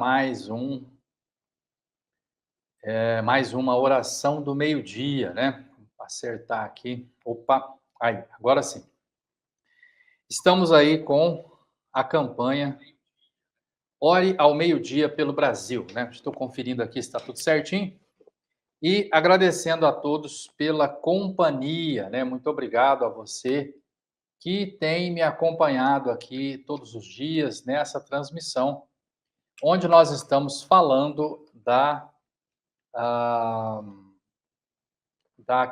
mais uma oração do meio-dia, né? Vou acertar aqui. Opa, aí, agora sim. Estamos aí com a campanha Ore ao Meio-Dia pelo Brasil, né? Estou conferindo aqui se está tudo certinho. E agradecendo a todos pela companhia, né? Muito obrigado a você que tem me acompanhado aqui todos os dias nessa transmissão, onde nós estamos falando da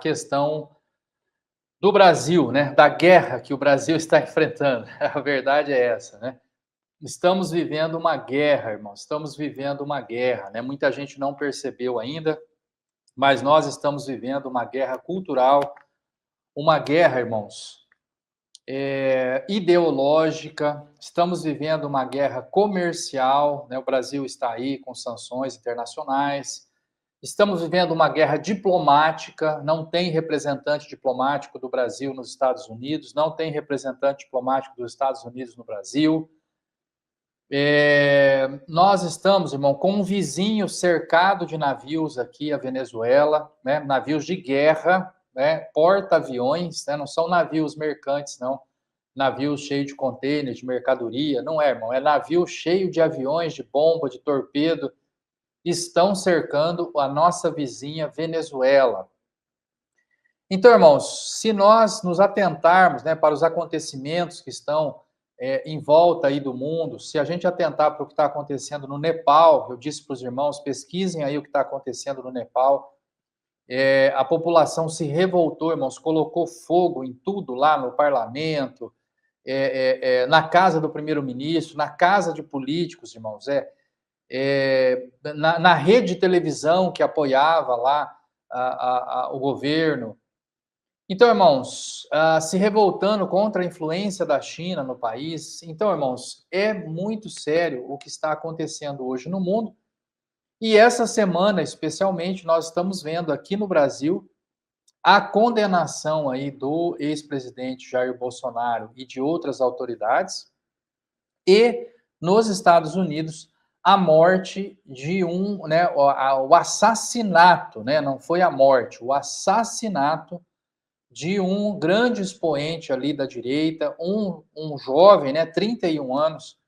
questão do Brasil, né? Da guerra que o Brasil está enfrentando. A verdade é essa, né? Estamos vivendo uma guerra, irmãos. Estamos vivendo uma guerra, né? Muita gente não percebeu ainda, mas nós estamos vivendo uma guerra cultural, uma guerra, irmãos, ideológica. Estamos vivendo uma guerra comercial, né? O Brasil está aí com sanções internacionais. Estamos vivendo uma guerra diplomática, não tem representante diplomático do Brasil nos Estados Unidos, não tem representante diplomático dos Estados Unidos no Brasil. Nós estamos, irmão, com um vizinho cercado de navios aqui, a Venezuela, né? Navios de guerra, né? Porta-aviões, né? Não são navios mercantes, não. Navios cheios de contêineres, de mercadoria, não é, irmão, é navio cheio de aviões, de bomba, de torpedo, estão cercando a nossa vizinha Venezuela. Então, irmãos, se nós nos atentarmos, né, para os acontecimentos que estão em volta aí do mundo, se a gente atentar para o que está acontecendo no Nepal, eu disse para os irmãos, pesquisem aí o que está acontecendo no Nepal, a população se revoltou, irmãos, colocou fogo em tudo lá no parlamento, na casa do primeiro-ministro, na casa de políticos, irmãos, na rede de televisão que apoiava lá o governo. Então, irmãos, se revoltando contra a influência da China no país. Então, irmãos, é muito sério o que está acontecendo hoje no mundo. E essa semana, especialmente, nós estamos vendo aqui no Brasil a condenação aí do ex-presidente Jair Bolsonaro e de outras autoridades, e nos Estados Unidos a morte de o assassinato, né? Não foi a morte, o assassinato de um grande expoente ali da direita, um jovem, né, 31 anos,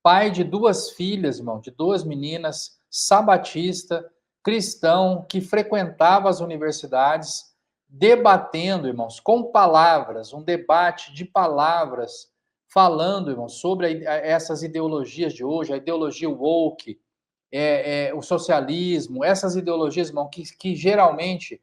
pai de duas filhas, irmão, de duas meninas, sabatista, cristão, que frequentava as universidades, debatendo, irmãos, com palavras, um debate de palavras, falando, irmãos, sobre essas ideologias de hoje, a ideologia woke, o socialismo, essas ideologias, irmão, que geralmente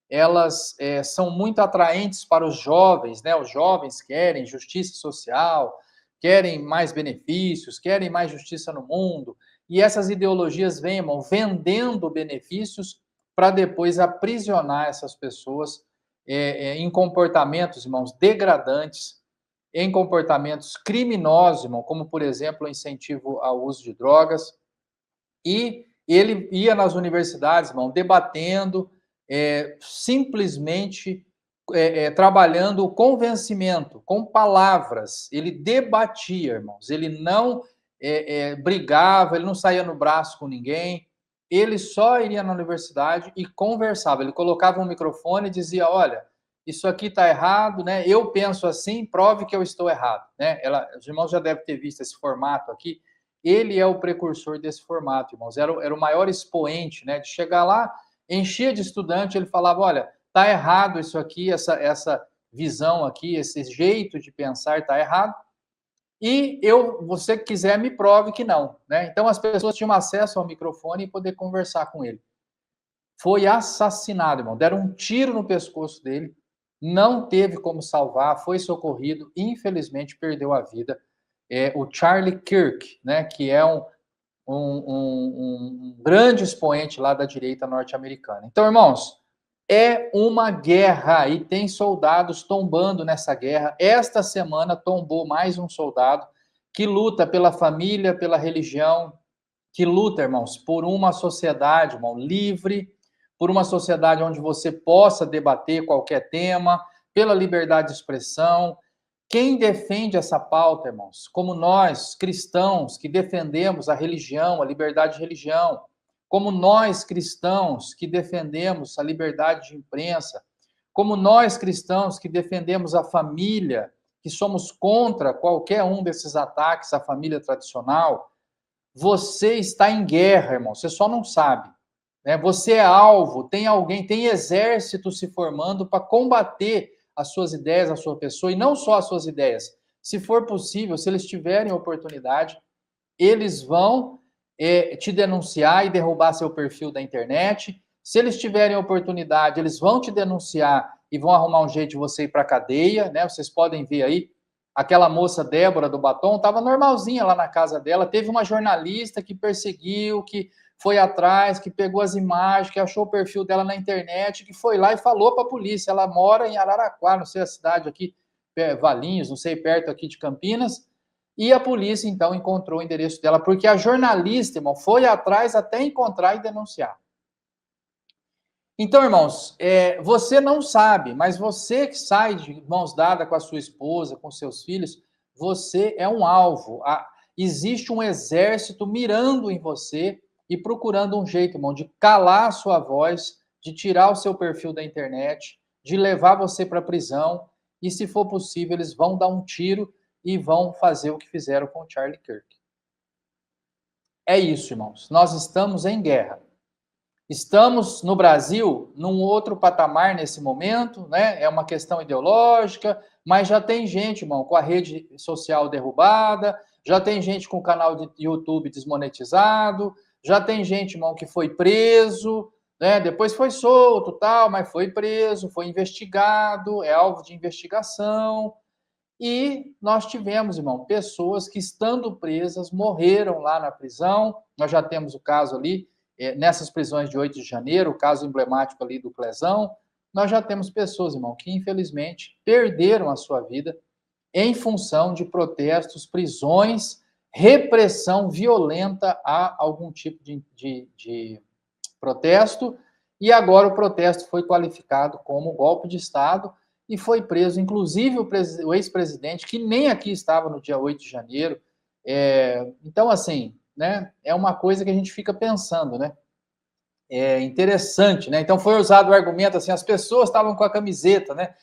elas são muito atraentes para os jovens, né? Os jovens querem justiça social, querem mais benefícios, querem mais justiça no mundo, e essas ideologias vêm, irmão, vendendo benefícios para depois aprisionar essas pessoas em comportamentos, irmãos, degradantes, em comportamentos criminosos, irmão, como, por exemplo, o incentivo ao uso de drogas. E ele ia nas universidades, irmão, debatendo, simplesmente trabalhando o convencimento, com palavras. Ele debatia, irmãos. Ele não brigava, ele não saía no braço com ninguém. Ele só iria na universidade e conversava. Ele colocava um microfone e dizia: olha, isso aqui está errado, né? Eu penso assim, prove que eu estou errado, né? Os irmãos já devem ter visto esse formato aqui. Ele é o precursor desse formato, irmãos. Era o maior expoente, né? De chegar lá, enchia de estudante, ele falava: olha, tá errado isso aqui, essa visão aqui, esse jeito de pensar tá errado. E você que quiser, me prove que não, né? Então as pessoas tinham acesso ao microfone e poder conversar com ele. Foi assassinado, irmão. Deram um tiro no pescoço dele, não teve como salvar, foi socorrido, infelizmente perdeu a vida. O Charlie Kirk, né? Que é um grande expoente lá da direita norte-americana. Então, irmãos, é uma guerra e tem soldados tombando nessa guerra. Esta semana tombou mais um soldado que luta pela família, pela religião, que luta, irmãos, por uma sociedade, irmão, livre, por uma sociedade onde você possa debater qualquer tema, pela liberdade de expressão, Quem defende essa pauta, irmãos? Como nós, cristãos, que defendemos a religião, a liberdade de religião, como nós, cristãos, que defendemos a liberdade de imprensa, como nós, cristãos, que defendemos a família, que somos contra qualquer um desses ataques à família tradicional, você está em guerra, irmão, você só não sabe. Né? Você é alvo, tem alguém, tem exército se formando para combater as suas ideias, a sua pessoa, e não só as suas ideias. Se for possível, se eles tiverem oportunidade, eles vão te denunciar e derrubar seu perfil da internet. Se eles tiverem oportunidade, eles vão te denunciar e vão arrumar um jeito de você ir para a cadeia, né? Vocês podem ver aí, aquela moça Débora do Batom estava normalzinha lá na casa dela, teve uma jornalista que perseguiu, que foi atrás, que pegou as imagens, que achou o perfil dela na internet, que foi lá e falou para a polícia. Ela mora em Araraquara, não sei a cidade aqui, Valinhos, não sei, perto aqui de Campinas. E a polícia, então, encontrou o endereço dela, porque a jornalista, irmão, foi atrás até encontrar e denunciar. Então, irmãos, você não sabe, mas você que sai de mãos dadas com a sua esposa, com seus filhos, você é um alvo. Existe um exército mirando em você e procurando um jeito, irmão, de calar a sua voz, de tirar o seu perfil da internet, de levar você para a prisão, e se for possível, eles vão dar um tiro e vão fazer o que fizeram com o Charlie Kirk. É isso, irmãos. Nós estamos em guerra. Estamos no Brasil num outro patamar nesse momento, né? É uma questão ideológica, mas já tem gente, irmão, com a rede social derrubada, já tem gente com o canal de YouTube desmonetizado, já tem gente, irmão, que foi preso, né? Depois foi solto, tal, mas foi preso, foi investigado, é alvo de investigação. E nós tivemos, irmão, pessoas que, estando presas, morreram lá na prisão. Nós já temos o caso ali, nessas prisões de 8 de janeiro, o caso emblemático ali do Clesão. Nós já temos pessoas, irmão, que infelizmente perderam a sua vida em função de protestos, prisões, repressão violenta a algum tipo de protesto. E agora o protesto foi qualificado como golpe de Estado e foi preso, inclusive, o ex-presidente, que nem aqui estava no dia 8 de janeiro. Então, assim, né, é uma coisa que a gente fica pensando, né? É interessante, né? Então foi usado o argumento assim, as pessoas estavam com a camiseta, né?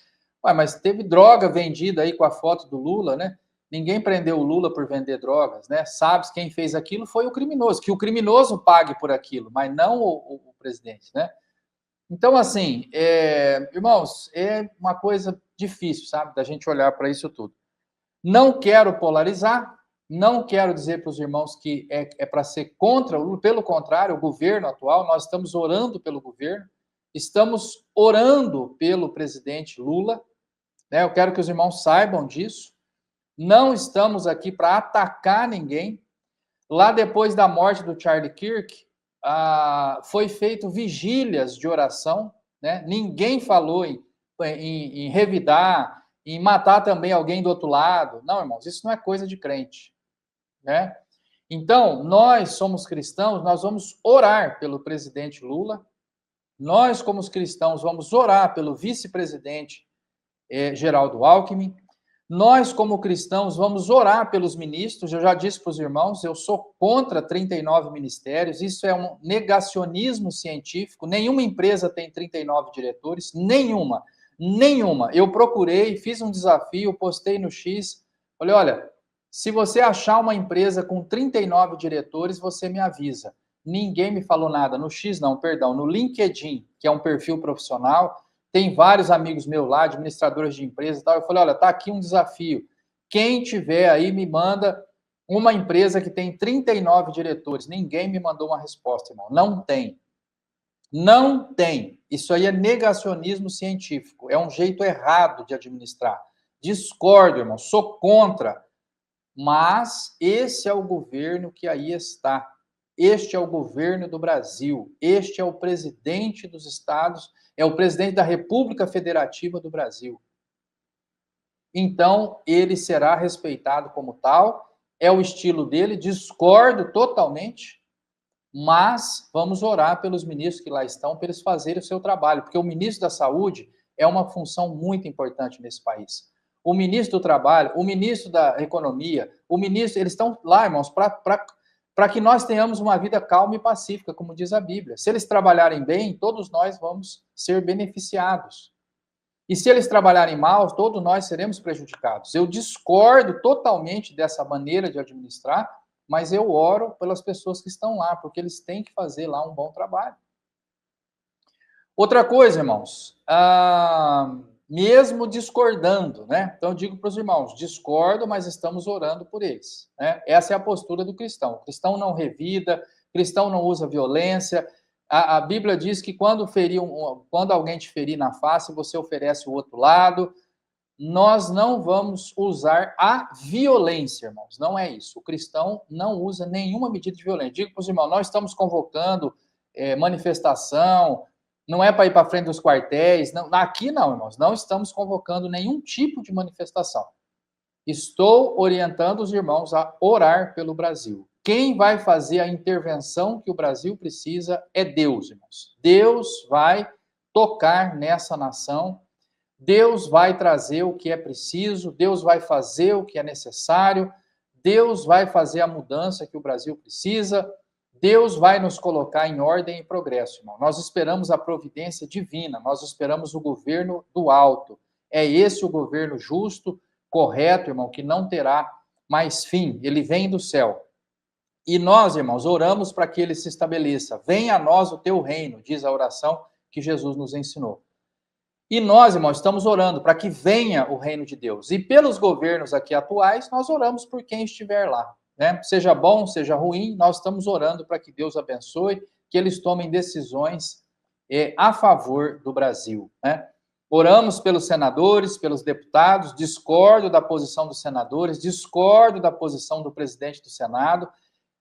Ué, mas teve droga vendida aí com a foto do Lula, né? Ninguém prendeu o Lula por vender drogas, né? Sabe quem fez aquilo foi o criminoso, que o criminoso pague por aquilo, mas não o presidente, né? Então, assim, irmãos, é uma coisa difícil, sabe, da gente olhar para isso tudo. Não quero polarizar, não quero dizer para os irmãos que é para ser contra, pelo contrário, o governo atual, nós estamos orando pelo governo, estamos orando pelo presidente Lula, né? Eu quero que os irmãos saibam disso. Não estamos aqui para atacar ninguém. Lá depois da morte do Charlie Kirk, foi feito vigílias de oração, né? Ninguém falou em revidar, em matar também alguém do outro lado. Não, irmãos, isso não é coisa de crente, né? Então, nós somos cristãos, nós vamos orar pelo presidente Lula, nós, como cristãos, vamos orar pelo vice-presidente Geraldo Alckmin, nós, como cristãos, vamos orar pelos ministros. Eu já disse para os irmãos, eu sou contra 39 ministérios, isso é um negacionismo científico. Nenhuma empresa tem 39 diretores, nenhuma. Eu procurei, fiz um desafio, postei no X. Falei, olha, se você achar uma empresa com 39 diretores, você me avisa. Ninguém me falou nada. No X, não, perdão, no LinkedIn, que é um perfil profissional, tem vários amigos meus lá, administradores de empresas e tal. Eu falei, olha, tá aqui um desafio. Quem tiver aí, me manda uma empresa que tem 39 diretores. Ninguém me mandou uma resposta, irmão. Não tem. Não tem. Isso aí é negacionismo científico. É um jeito errado de administrar. Discordo, irmão. Sou contra. Mas esse é o governo que aí está. Este é o governo do Brasil. Este é o presidente dos Estados, é o presidente da República Federativa do Brasil. Então, ele será respeitado como tal, é o estilo dele, discordo totalmente, mas vamos orar pelos ministros que lá estão, para eles fazerem o seu trabalho, porque o ministro da Saúde é uma função muito importante nesse país. o ministro do Trabalho, o ministro da Economia, o ministro, eles estão lá, irmãos, para que nós tenhamos uma vida calma e pacífica, como diz a Bíblia. Se eles trabalharem bem, todos nós vamos ser beneficiados. E se eles trabalharem mal, todos nós seremos prejudicados. Eu discordo totalmente dessa maneira de administrar, mas eu oro pelas pessoas que estão lá, porque eles têm que fazer lá um bom trabalho. Outra coisa, irmãos, mesmo discordando, né? Então eu digo para os irmãos, discordo, mas estamos orando por eles, né? Essa é a postura do cristão. O cristão não revida, o cristão não usa violência. A Bíblia diz que quando alguém te ferir na face, você oferece o outro lado. Nós não vamos usar a violência, irmãos. Não é isso. O cristão não usa nenhuma medida de violência. Digo para os irmãos, nós estamos convocando manifestação, não é para ir para frente dos quartéis. Não, aqui não, irmãos. Não estamos convocando nenhum tipo de manifestação. Estou orientando os irmãos a orar pelo Brasil. Quem vai fazer a intervenção que o Brasil precisa é Deus, irmãos. Deus vai tocar nessa nação. Deus vai trazer o que é preciso, Deus vai fazer o que é necessário, Deus vai fazer a mudança que o Brasil precisa, Deus vai nos colocar em ordem e progresso, irmão. Nós esperamos a providência divina, nós esperamos o governo do alto. É esse o governo justo, correto, irmão, que não terá mais fim. Ele vem do céu. E nós, irmãos, oramos para que ele se estabeleça. Venha a nós o teu reino, diz a oração que Jesus nos ensinou. E nós, irmãos, estamos orando para que venha o reino de Deus. E pelos governos aqui atuais, nós oramos por quem estiver lá, né? Seja bom, seja ruim, nós estamos orando para que Deus abençoe, que eles tomem decisões a favor do Brasil, né? Oramos pelos senadores, pelos deputados, discordo da posição dos senadores, discordo da posição do presidente do Senado.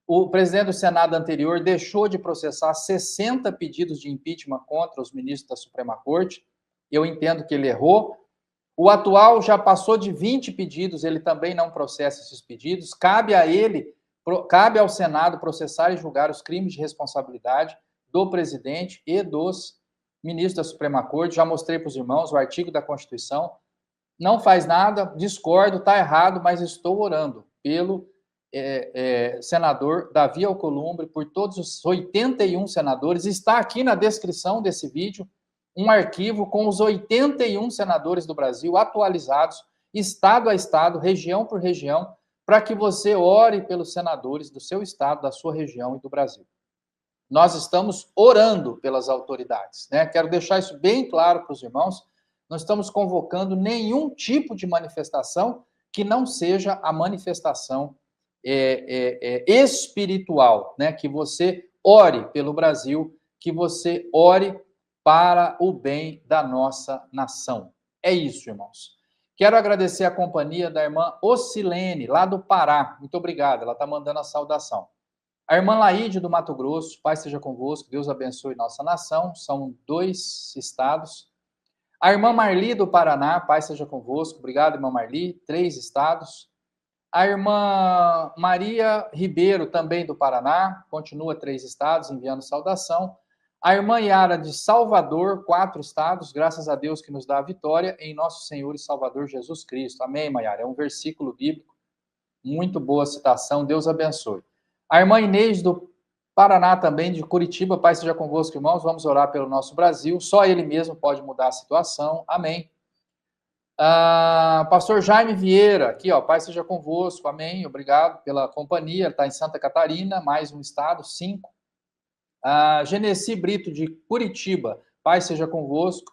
O presidente do Senado anterior deixou de processar 60 pedidos de impeachment contra os ministros da Suprema Corte. Eu entendo que ele errou. O atual já passou de 20 pedidos, ele também não processa esses pedidos. Cabe ao Senado processar e julgar os crimes de responsabilidade do presidente e dos ministros da Suprema Corte. Já mostrei para os irmãos o artigo da Constituição. Não faz nada, discordo, está errado, mas estou orando pelo senador Davi Alcolumbre, por todos os 81 senadores. Está aqui na descrição desse vídeo um arquivo com os 81 senadores do Brasil atualizados, estado a estado, região por região, para que você ore pelos senadores do seu estado, da sua região e do Brasil. Nós estamos orando pelas autoridades, né? Quero deixar isso bem claro para os irmãos. Não estamos convocando nenhum tipo de manifestação que não seja a manifestação espiritual, né? Que você ore pelo Brasil, que você ore para o bem da nossa nação. É isso, irmãos. Quero agradecer a companhia da irmã Ocilene, lá do Pará. Muito obrigado, ela está mandando a saudação. A irmã Laíde, do Mato Grosso, Pai seja convosco, Deus abençoe nossa nação. São 2 estados. A irmã Marli, do Paraná, Pai seja convosco. Obrigado, irmã Marli. 3 estados. A irmã Maria Ribeiro, também do Paraná, continua 3 estados, enviando saudação. A irmã Yara, de Salvador, 4 estados, graças a Deus que nos dá a vitória em nosso Senhor e Salvador Jesus Cristo. Amém, Mayara? É um versículo bíblico, muito boa citação, Deus abençoe. A irmã Inês, do Paraná também, de Curitiba, Pai seja convosco, irmãos, vamos orar pelo nosso Brasil, só Ele mesmo pode mudar a situação, amém. Pastor Jaime Vieira, aqui, ó, Pai seja convosco, amém, obrigado pela companhia, está em Santa Catarina, mais um estado, 5. Genesi Brito, de Curitiba, Pai seja convosco,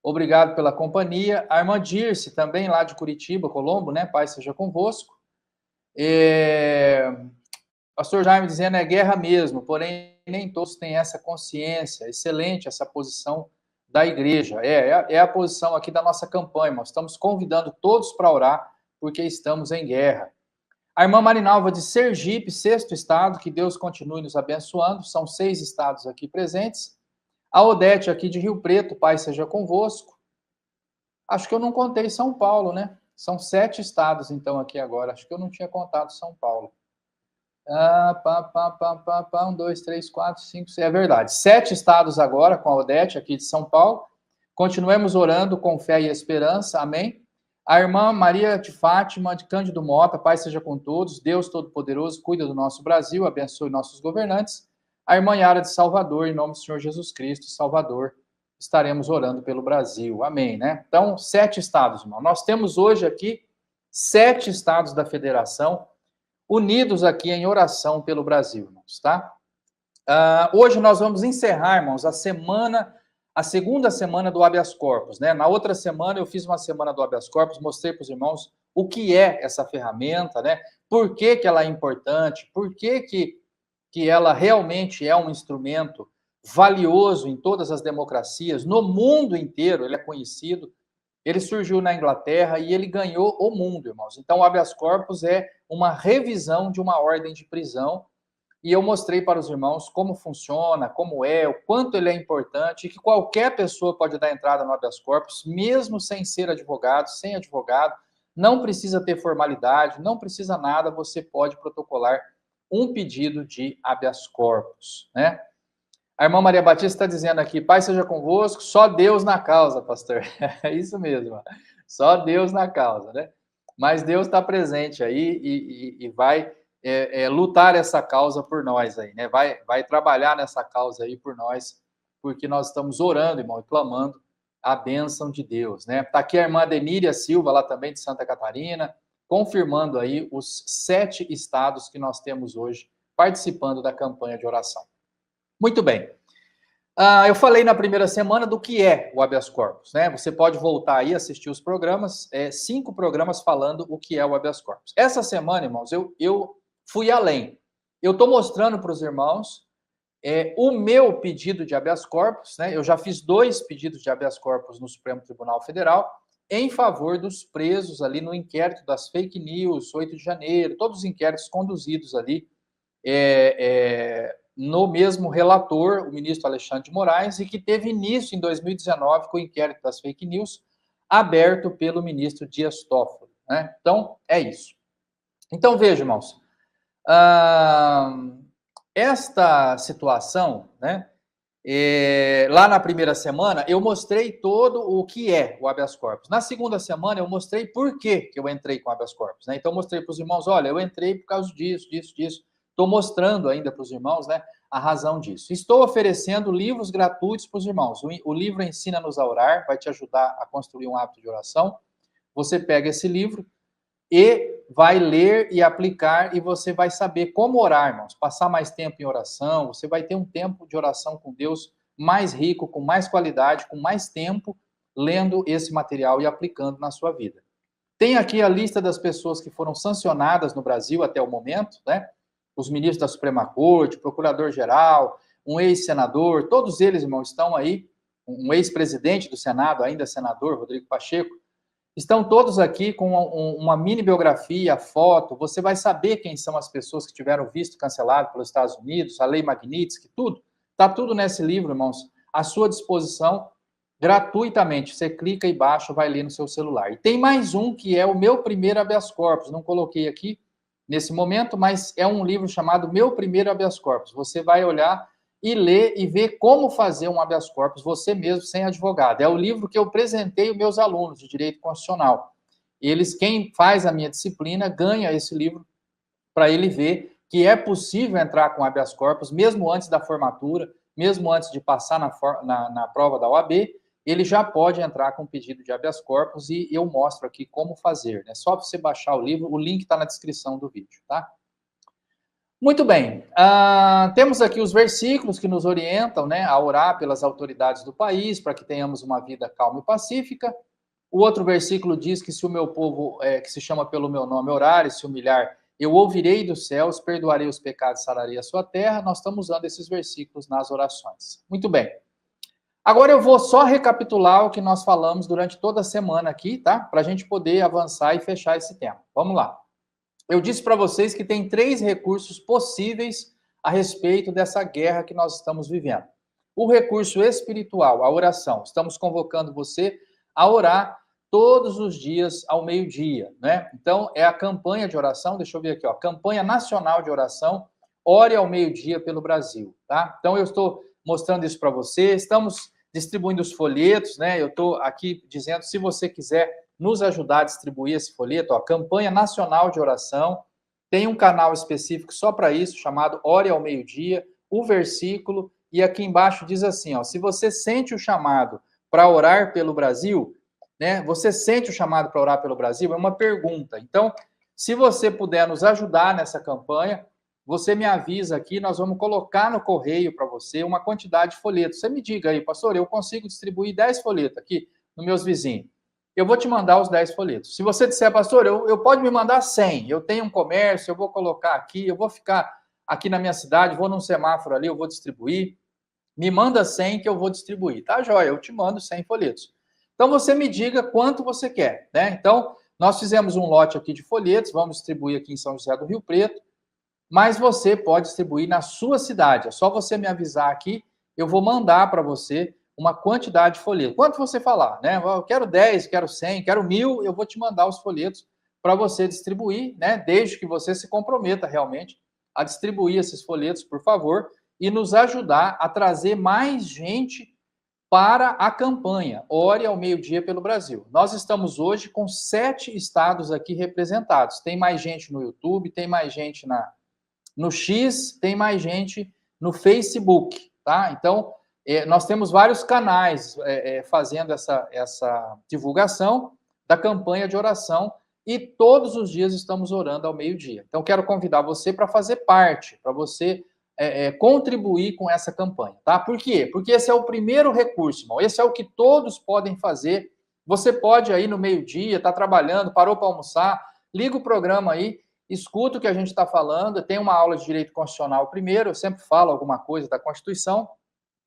obrigado pela companhia. A irmã Dirce, também lá de Curitiba, Colombo, né? Pai seja convosco. Pastor Jaime dizendo, é guerra mesmo, porém nem todos têm essa consciência. Excelente essa posição da igreja. É a posição aqui da nossa campanha, nós estamos convidando todos para orar, porque estamos em guerra. A irmã Marinalva, de Sergipe, 6º estado, que Deus continue nos abençoando, são 6 estados aqui presentes. A Odete, aqui de Rio Preto, Pai seja convosco. Acho que eu não contei São Paulo, né? São 7 estados, então, aqui agora. Acho que eu não tinha contado São Paulo. 1, 2, 3, 4, 5, 6, é verdade. 7 estados agora, com a Odete, aqui de São Paulo. Continuemos orando com fé e esperança, amém? A irmã Maria de Fátima, de Cândido Mota, paz seja com todos, Deus Todo-Poderoso, cuida do nosso Brasil, abençoe nossos governantes. A irmã Yara de Salvador, em nome do Senhor Jesus Cristo, Salvador, estaremos orando pelo Brasil. Amém, né? Então, 7 estados, irmão. Nós temos hoje aqui 7 estados da federação unidos aqui em oração pelo Brasil, irmãos, tá? Hoje nós vamos encerrar, irmãos, a segunda semana do habeas corpus, né? Na outra semana eu fiz uma semana do habeas corpus, mostrei para os irmãos o que é essa ferramenta, né? Por que que ela é importante, por que ela realmente é um instrumento valioso em todas as democracias, no mundo inteiro ele é conhecido. Ele surgiu na Inglaterra e ele ganhou o mundo, irmãos. Então, o habeas corpus é uma revisão de uma ordem de prisão. E eu mostrei para os irmãos como funciona, como é, o quanto ele é importante, e que qualquer pessoa pode dar entrada no habeas corpus, mesmo sem ser advogado, sem advogado, não precisa ter formalidade, não precisa nada, você pode protocolar um pedido de habeas corpus, né? A irmã Maria Batista está dizendo aqui, Pai seja convosco, só Deus na causa, pastor. É isso mesmo, só Deus na causa, né? Mas Deus está presente aí e vai lutar essa causa por nós aí, né? Vai trabalhar nessa causa aí por nós, porque nós estamos orando, irmão, e clamando a bênção de Deus, né? Está aqui a irmã Deníria Silva, lá também de Santa Catarina, confirmando aí os 7 estados que nós temos hoje participando da campanha de oração. Muito bem. Eu falei na primeira semana do que é o habeas corpus, né? Você pode voltar aí, assistir os programas, 5 programas falando o que é o habeas corpus. Essa semana, irmãos, eu fui além. Eu estou mostrando para os irmãos o meu pedido de habeas corpus, né? Eu já fiz 2 pedidos de habeas corpus no Supremo Tribunal Federal em favor dos presos ali no inquérito das fake news, 8 de janeiro, todos os inquéritos conduzidos ali no mesmo relator, o ministro Alexandre de Moraes, e que teve início em 2019 com o inquérito das fake news, aberto pelo ministro Dias Toffoli, né? Então, é isso. Então, veja, irmãos, esta situação, né, lá na primeira semana, eu mostrei todo o que é o habeas corpus. Na segunda semana, eu mostrei por que eu entrei com o habeas corpus, né? Então, eu mostrei para os irmãos, olha, eu entrei por causa disso. Estou mostrando ainda para os irmãos, né, a razão disso. Estou oferecendo livros gratuitos para os irmãos. O livro Ensina-nos a Orar, vai te ajudar a construir um hábito de oração. Você pega esse livro e vai ler e aplicar, e você vai saber como orar, irmãos. Passar mais tempo em oração, você vai ter um tempo de oração com Deus mais rico, com mais qualidade, com mais tempo, lendo esse material e aplicando na sua vida. Tem aqui a lista das pessoas que foram sancionadas no Brasil até o momento, né? Os ministros da Suprema Corte, procurador-geral, um ex-senador, todos eles, irmãos, estão aí, um ex-presidente do Senado, ainda senador, Rodrigo Pacheco, estão todos aqui com uma mini biografia, foto, você vai saber quem são as pessoas que tiveram visto cancelado pelos Estados Unidos, a lei Magnitsky, tudo, está tudo nesse livro, irmãos, à sua disposição, gratuitamente, você clica e baixa, vai ler no seu celular. E tem mais um que é o meu primeiro habeas corpus, não coloquei aqui, nesse momento, mas é um livro chamado Meu Primeiro Habeas Corpus. Você vai olhar e ler e ver como fazer um habeas corpus você mesmo, sem advogado. É o livro que eu presentei os meus alunos de Direito Constitucional. Quem faz a minha disciplina, ganha esse livro para ele ver que é possível entrar com habeas corpus, mesmo antes da formatura, mesmo antes de passar na prova da OAB, ele já pode entrar com pedido de habeas corpus e eu mostro aqui como fazer. É só você baixar o livro, o link está na descrição do vídeo, tá? Muito bem, temos aqui os versículos que nos orientam, né, a orar pelas autoridades do país, para que tenhamos uma vida calma e pacífica. O outro versículo diz que se o meu povo, que se chama pelo meu nome, orar e se humilhar, eu ouvirei dos céus, perdoarei os pecados, sararei a sua terra. Nós estamos usando esses versículos nas orações. Muito bem. Agora eu vou só recapitular o que nós falamos durante toda a semana aqui, tá? Para a gente poder avançar e fechar esse tema. Vamos lá. Eu disse para vocês que tem 3 recursos possíveis a respeito dessa guerra que nós estamos vivendo. O recurso espiritual, a oração. Estamos convocando você a orar todos os dias ao meio-dia, né? Então, é a campanha de oração, deixa eu ver aqui, ó, campanha nacional de oração, ore ao meio-dia pelo Brasil, tá? Então, eu estou mostrando isso para você, estamos distribuindo os folhetos, né? Eu estou aqui dizendo, se você quiser nos ajudar a distribuir esse folheto, ó, Campanha Nacional de Oração, tem um canal específico só para isso, chamado Ore ao Meio-Dia, o versículo, e aqui embaixo diz assim, ó, se você sente o chamado para orar pelo Brasil, né, você sente o chamado para orar pelo Brasil? É uma pergunta. Então, se você puder nos ajudar nessa campanha, você me avisa aqui, nós vamos colocar no correio para você uma quantidade de folhetos. Você me diga aí, pastor, eu consigo distribuir 10 folhetos aqui nos meus vizinhos. Eu vou te mandar os 10 folhetos. Se você disser, pastor, eu pode me mandar 100, eu tenho um comércio, eu vou colocar aqui, eu vou ficar aqui na minha cidade, vou num semáforo ali, eu vou distribuir. Me manda 100 que eu vou distribuir. Tá, joia? Eu te mando 100 folhetos. Então, você me diga quanto você quer, né? Então, nós fizemos um lote aqui de folhetos, vamos distribuir aqui em São José do Rio Preto, mas você pode distribuir na sua cidade. É só você me avisar aqui, eu vou mandar para você uma quantidade de folhetos. Quanto você falar, né? Eu quero 10, quero 100, quero 1.000, eu vou te mandar os folhetos para você distribuir, né? Desde que você se comprometa realmente a distribuir esses folhetos, por favor, e nos ajudar a trazer mais gente para a campanha Ore ao Meio-Dia pelo Brasil. Nós estamos hoje com 7 estados aqui representados. Tem mais gente no YouTube, tem mais gente no X, tem mais gente no Facebook, tá? Então, nós temos vários canais fazendo essa divulgação da campanha de oração e todos os dias estamos orando ao meio-dia. Então, quero convidar você para fazer parte, para você contribuir com essa campanha, tá? Por quê? Porque esse é o primeiro recurso, irmão. Esse é o que todos podem fazer. Você pode aí no meio-dia, tá trabalhando, parou para almoçar, liga o programa aí, escuta o que a gente está falando. Tem uma aula de direito constitucional primeiro, eu sempre falo alguma coisa da Constituição.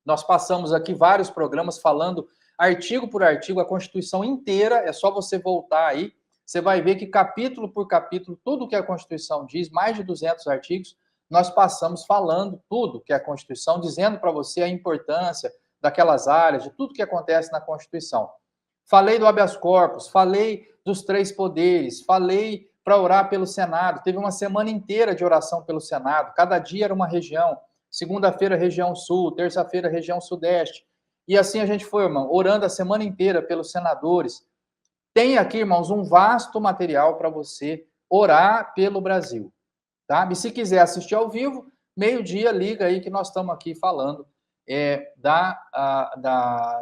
Nós passamos aqui vários programas falando artigo por artigo, a Constituição inteira, é só você voltar aí, você vai ver que capítulo por capítulo, tudo que a Constituição diz, mais de 200 artigos, nós passamos falando tudo que é a Constituição, dizendo para você a importância daquelas áreas, de tudo que acontece na Constituição. Falei do habeas corpus, falei dos 3 poderes, falei para orar pelo Senado. Teve uma semana inteira de oração pelo Senado, cada dia era uma região. Segunda-feira, região sul, terça-feira, região sudeste. E assim a gente foi, irmão, orando a semana inteira pelos senadores. Tem aqui, irmãos, um vasto material para você orar pelo Brasil. Tá? E se quiser assistir ao vivo, meio-dia, liga aí que nós estamos aqui falando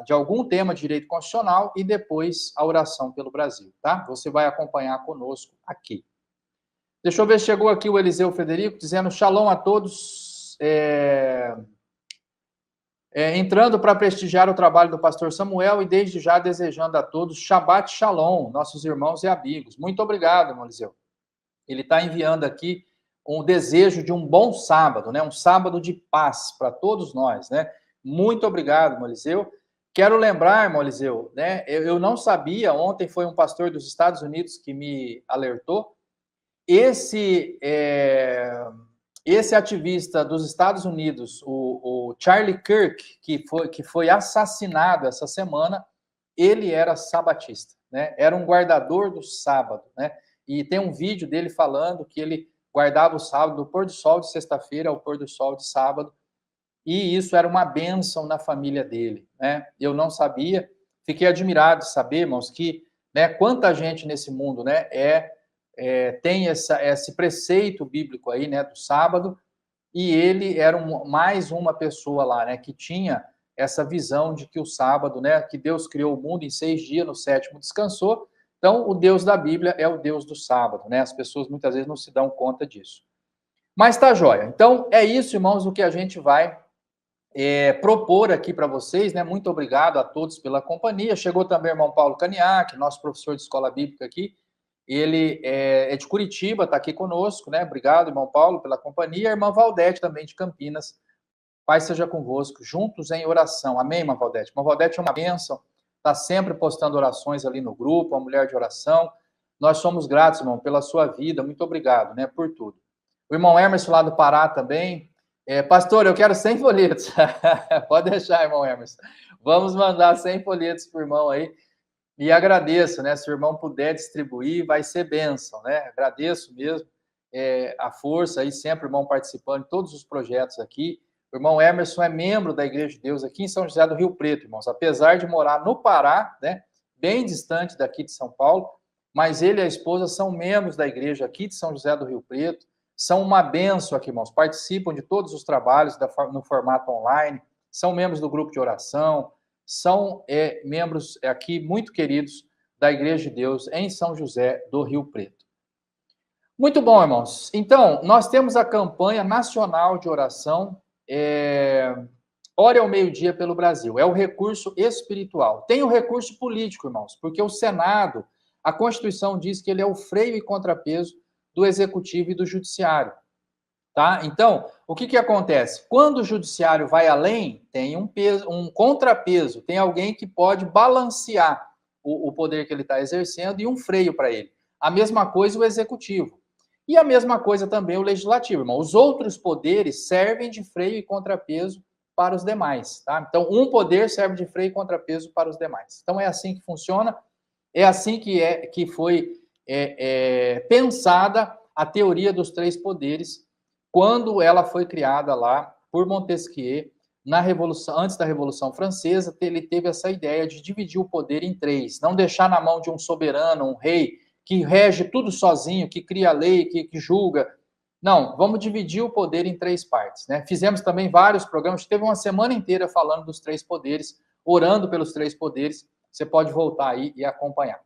de algum tema de direito constitucional e depois a oração pelo Brasil. Tá? Você vai acompanhar conosco aqui. Deixa eu ver se chegou aqui o Eliseu Frederico, dizendo shalom a todos. Entrando para prestigiar o trabalho do pastor Samuel e desde já desejando a todos Shabbat Shalom, nossos irmãos e amigos. Muito obrigado, irmão Eliseu. Ele está enviando aqui um desejo de um bom sábado, né? Um sábado de paz para todos nós, né? Muito obrigado, irmão Eliseu. Quero lembrar, irmão Eliseu, né? Eu não sabia, ontem foi um pastor dos Estados Unidos que me alertou. Esse ativista dos Estados Unidos, o Charlie Kirk, que foi assassinado essa semana, ele era sabatista, né? Era um guardador do sábado, né? E tem um vídeo dele falando que ele guardava o sábado do pôr do sol de sexta-feira ao pôr do sol de sábado, e isso era uma bênção na família dele, né? Eu não sabia, fiquei admirado de saber, irmãos, que, né, quanta gente nesse mundo, né, tem esse preceito bíblico aí, né, do sábado, e ele era mais uma pessoa lá, né, que tinha essa visão de que o sábado, né, que Deus criou o mundo em 6 dias, no 7º descansou. Então, o Deus da Bíblia é o Deus do sábado, né? As pessoas muitas vezes não se dão conta disso. Mas tá joia. Então, é isso, irmãos, o que a gente vai propor aqui para vocês, né? Muito obrigado a todos pela companhia. Chegou também o irmão Paulo Caniac, nosso professor de escola bíblica aqui. Ele é de Curitiba, está aqui conosco, né? Obrigado, irmão Paulo, pela companhia. A irmã Valdete, também de Campinas. Pai seja convosco, juntos em oração. Amém, irmã Valdete? Irmã Valdete é uma bênção. Está sempre postando orações ali no grupo, a mulher de oração. Nós somos gratos, irmão, pela sua vida. Muito obrigado, né, por tudo. O irmão Emerson lá do Pará também. Pastor, eu quero 100 folhetos. Pode deixar, irmão Emerson. Vamos mandar 100 folhetos para o irmão aí. E agradeço, né? Se o irmão puder distribuir, vai ser bênção, né? Agradeço mesmo a força aí, sempre o irmão participando de todos os projetos aqui. O irmão Emerson é membro da Igreja de Deus aqui em São José do Rio Preto, irmãos. Apesar de morar no Pará, né? bem distante daqui de São Paulo, mas ele e a esposa são membros da igreja aqui de São José do Rio Preto, são uma bênção aqui, irmãos, participam de todos os trabalhos no formato online, são membros do grupo de oração, são membros aqui muito queridos da Igreja de Deus em São José do Rio Preto. Muito bom, irmãos. Então, nós temos a campanha nacional de oração, Ore ao meio-dia pelo Brasil. É o recurso espiritual. Tem o recurso político, irmãos, porque o Senado, a Constituição diz que ele é o freio e contrapeso do Executivo e do Judiciário. Tá? Então, o que acontece? Quando o Judiciário vai além, tem um contrapeso, tem alguém que pode balancear o poder que ele está exercendo e um freio para ele. A mesma coisa o Executivo. E a mesma coisa também o Legislativo, irmão. Os outros poderes servem de freio e contrapeso para os demais, tá? Então, um poder serve de freio e contrapeso para os demais. Então, é assim que funciona, é assim que foi pensada a teoria dos três poderes quando ela foi criada lá por Montesquieu na Revolução, antes da Revolução Francesa. Ele teve essa ideia de dividir o poder em três, não deixar na mão de um soberano, um rei, que rege tudo sozinho, que cria lei, que julga. Não, vamos dividir o poder em três partes, né? Fizemos também vários programas, teve uma semana inteira falando dos três poderes, orando pelos três poderes. Você pode voltar aí e acompanhar.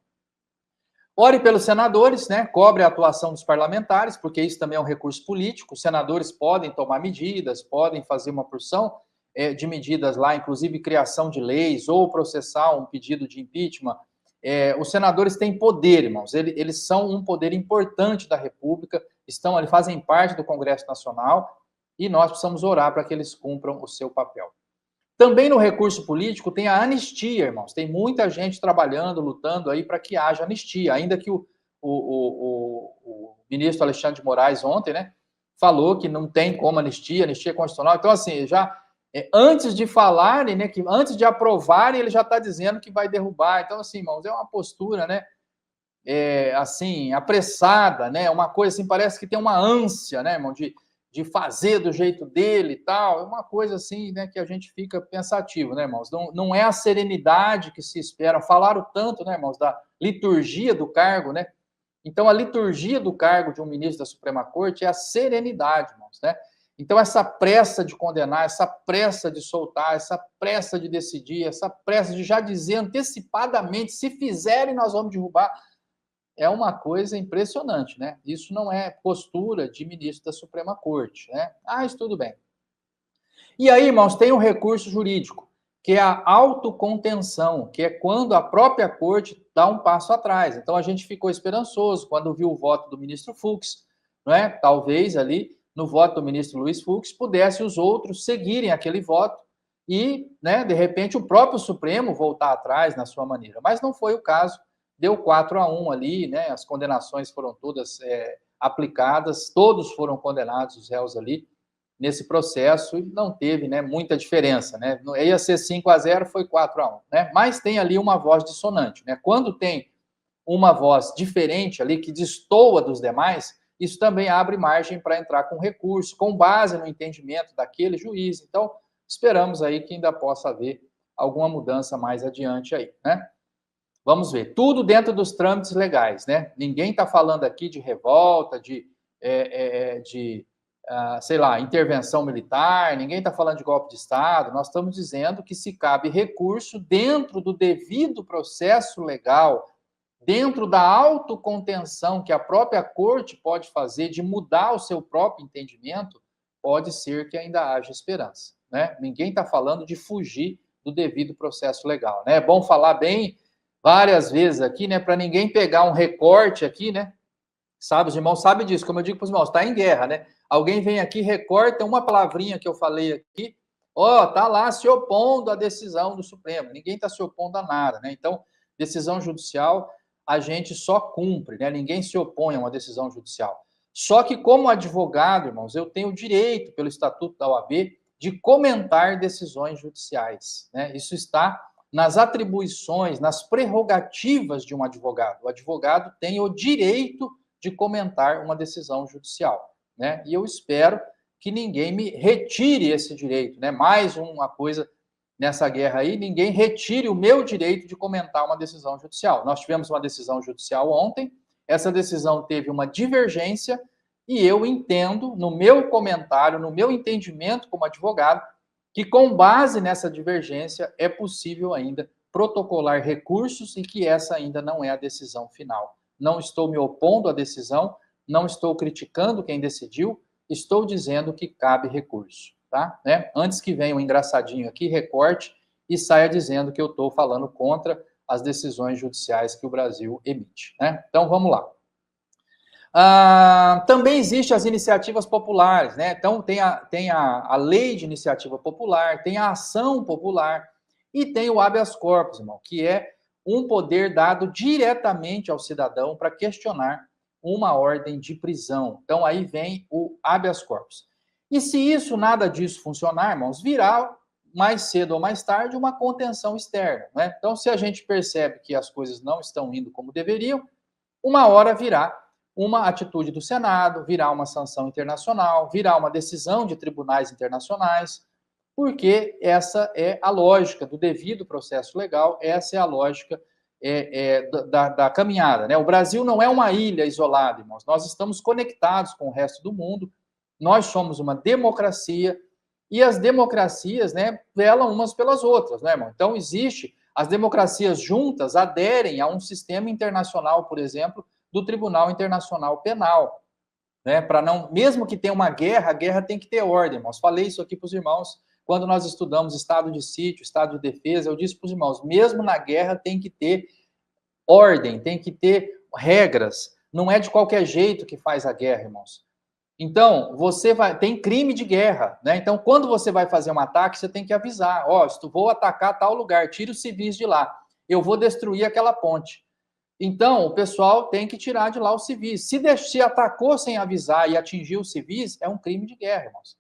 Ore pelos senadores, né? Cobre a atuação dos parlamentares, porque isso também é um recurso político. Os senadores podem tomar medidas, podem fazer uma porção de medidas lá, inclusive criação de leis ou processar um pedido de impeachment. Os senadores têm poder, irmãos. Eles são um poder importante da República, estão ali, fazem parte do Congresso Nacional, e nós precisamos orar para que eles cumpram o seu papel. Também no recurso político tem a anistia, irmãos. Tem muita gente trabalhando, lutando aí para que haja anistia, ainda que o ministro Alexandre de Moraes ontem, né, falou que não tem como anistia constitucional. Então, assim, já antes de falarem, né, que antes de aprovarem, ele já está dizendo que vai derrubar. Então, assim, irmãos, é uma postura, né, assim, apressada, né, uma coisa assim, parece que tem uma ânsia, né, irmão, de fazer do jeito dele e tal. É uma coisa assim, né, que a gente fica pensativo, né, irmãos? Não é a serenidade que se espera. Falaram tanto, né, irmãos, da liturgia do cargo, né? Então, a liturgia do cargo de um ministro da Suprema Corte é a serenidade, irmãos, né? Então, essa pressa de condenar, essa pressa de soltar, essa pressa de decidir, essa pressa de já dizer antecipadamente, se fizerem, nós vamos derrubar, é uma coisa impressionante, né? Isso não é postura de ministro da Suprema Corte, né? Mas tudo bem. E aí, irmãos, tem um recurso jurídico, que é a autocontenção, que é quando a própria corte dá um passo atrás. Então, a gente ficou esperançoso quando viu o voto do ministro Fux, não é? Talvez ali, no voto do ministro Luiz Fux, pudesse os outros seguirem aquele voto e, né, de repente, o próprio Supremo voltar atrás na sua maneira. Mas não foi o caso. Deu 4-1 ali, né? As condenações foram todas aplicadas, todos foram condenados, os réus ali, nesse processo, e não teve, né, muita diferença, né? Ia ser 5-0, foi 4-1, né? Mas tem ali uma voz dissonante, né? Quando tem uma voz diferente ali, que destoa dos demais, isso também abre margem para entrar com recurso, com base no entendimento daquele juiz. Então, esperamos aí que ainda possa haver alguma mudança mais adiante aí, né? Vamos ver, tudo dentro dos trâmites legais, né? Ninguém está falando aqui de revolta, sei lá, intervenção militar, ninguém está falando de golpe de Estado. Nós estamos dizendo que se cabe recurso dentro do devido processo legal, dentro da autocontenção que a própria corte pode fazer de mudar o seu próprio entendimento, pode ser que ainda haja esperança, né? Ninguém está falando de fugir do devido processo legal, né? É bom falar bem várias vezes aqui, né, para ninguém pegar um recorte aqui, né? Sabe, os irmãos sabem disso, como eu digo para os irmãos, está em guerra, né? Alguém vem aqui, recorta uma palavrinha que eu falei aqui, tá lá se opondo à decisão do Supremo. Ninguém está se opondo a nada, né? Então, decisão judicial, a gente só cumpre, né? Ninguém se opõe a uma decisão judicial. Só que, como advogado, irmãos, eu tenho o direito, pelo Estatuto da OAB, de comentar decisões judiciais, né? Isso está nas atribuições, nas prerrogativas de um advogado. O advogado tem o direito de comentar uma decisão judicial, né? E eu espero que ninguém me retire esse direito, né? Mais uma coisa nessa guerra aí, ninguém retire o meu direito de comentar uma decisão judicial. Nós tivemos uma decisão judicial ontem, essa decisão teve uma divergência, e eu entendo, no meu comentário, no meu entendimento como advogado, que com base nessa divergência é possível ainda protocolar recursos e que essa ainda não é a decisão final. Não estou me opondo à decisão, não estou criticando quem decidiu, estou dizendo que cabe recurso, tá? Né? Antes que venha um engraçadinho aqui, recorte e saia dizendo que eu estou falando contra as decisões judiciais que o Brasil emite, né? Então, vamos lá. Também existem as iniciativas populares, né? Então, tem a lei de iniciativa popular, tem a ação popular e tem o habeas corpus, irmão, que é um poder dado diretamente ao cidadão para questionar uma ordem de prisão. Então, aí vem o habeas corpus. E se isso, nada disso funcionar, irmãos, virá mais cedo ou mais tarde uma contenção externa, né? Então, se a gente percebe que as coisas não estão indo como deveriam, uma hora virá uma atitude do Senado, virá uma sanção internacional, virá uma decisão de tribunais internacionais, porque essa é a lógica do devido processo legal, essa é a lógica da caminhada, né? O Brasil não é uma ilha isolada, irmãos, nós estamos conectados com o resto do mundo, nós somos uma democracia, e as democracias, né, velam umas pelas outras, né, irmão? Então, as democracias juntas aderem a um sistema internacional, por exemplo, do Tribunal Internacional Penal, né? Para não, mesmo que tenha uma guerra, a guerra tem que ter ordem, irmãos. Falei isso aqui para os irmãos quando nós estudamos estado de sítio, estado de defesa. Eu disse para os irmãos, mesmo na guerra tem que ter ordem, tem que ter regras. Não é de qualquer jeito que faz a guerra, irmãos. Então, tem crime de guerra, né? Então, quando você vai fazer um ataque, você tem que avisar, vou atacar tal lugar, tira os civis de lá. Eu vou destruir aquela ponte. Então, o pessoal tem que tirar de lá os civis. Se atacou sem avisar e atingiu os civis, é um crime de guerra, irmãos.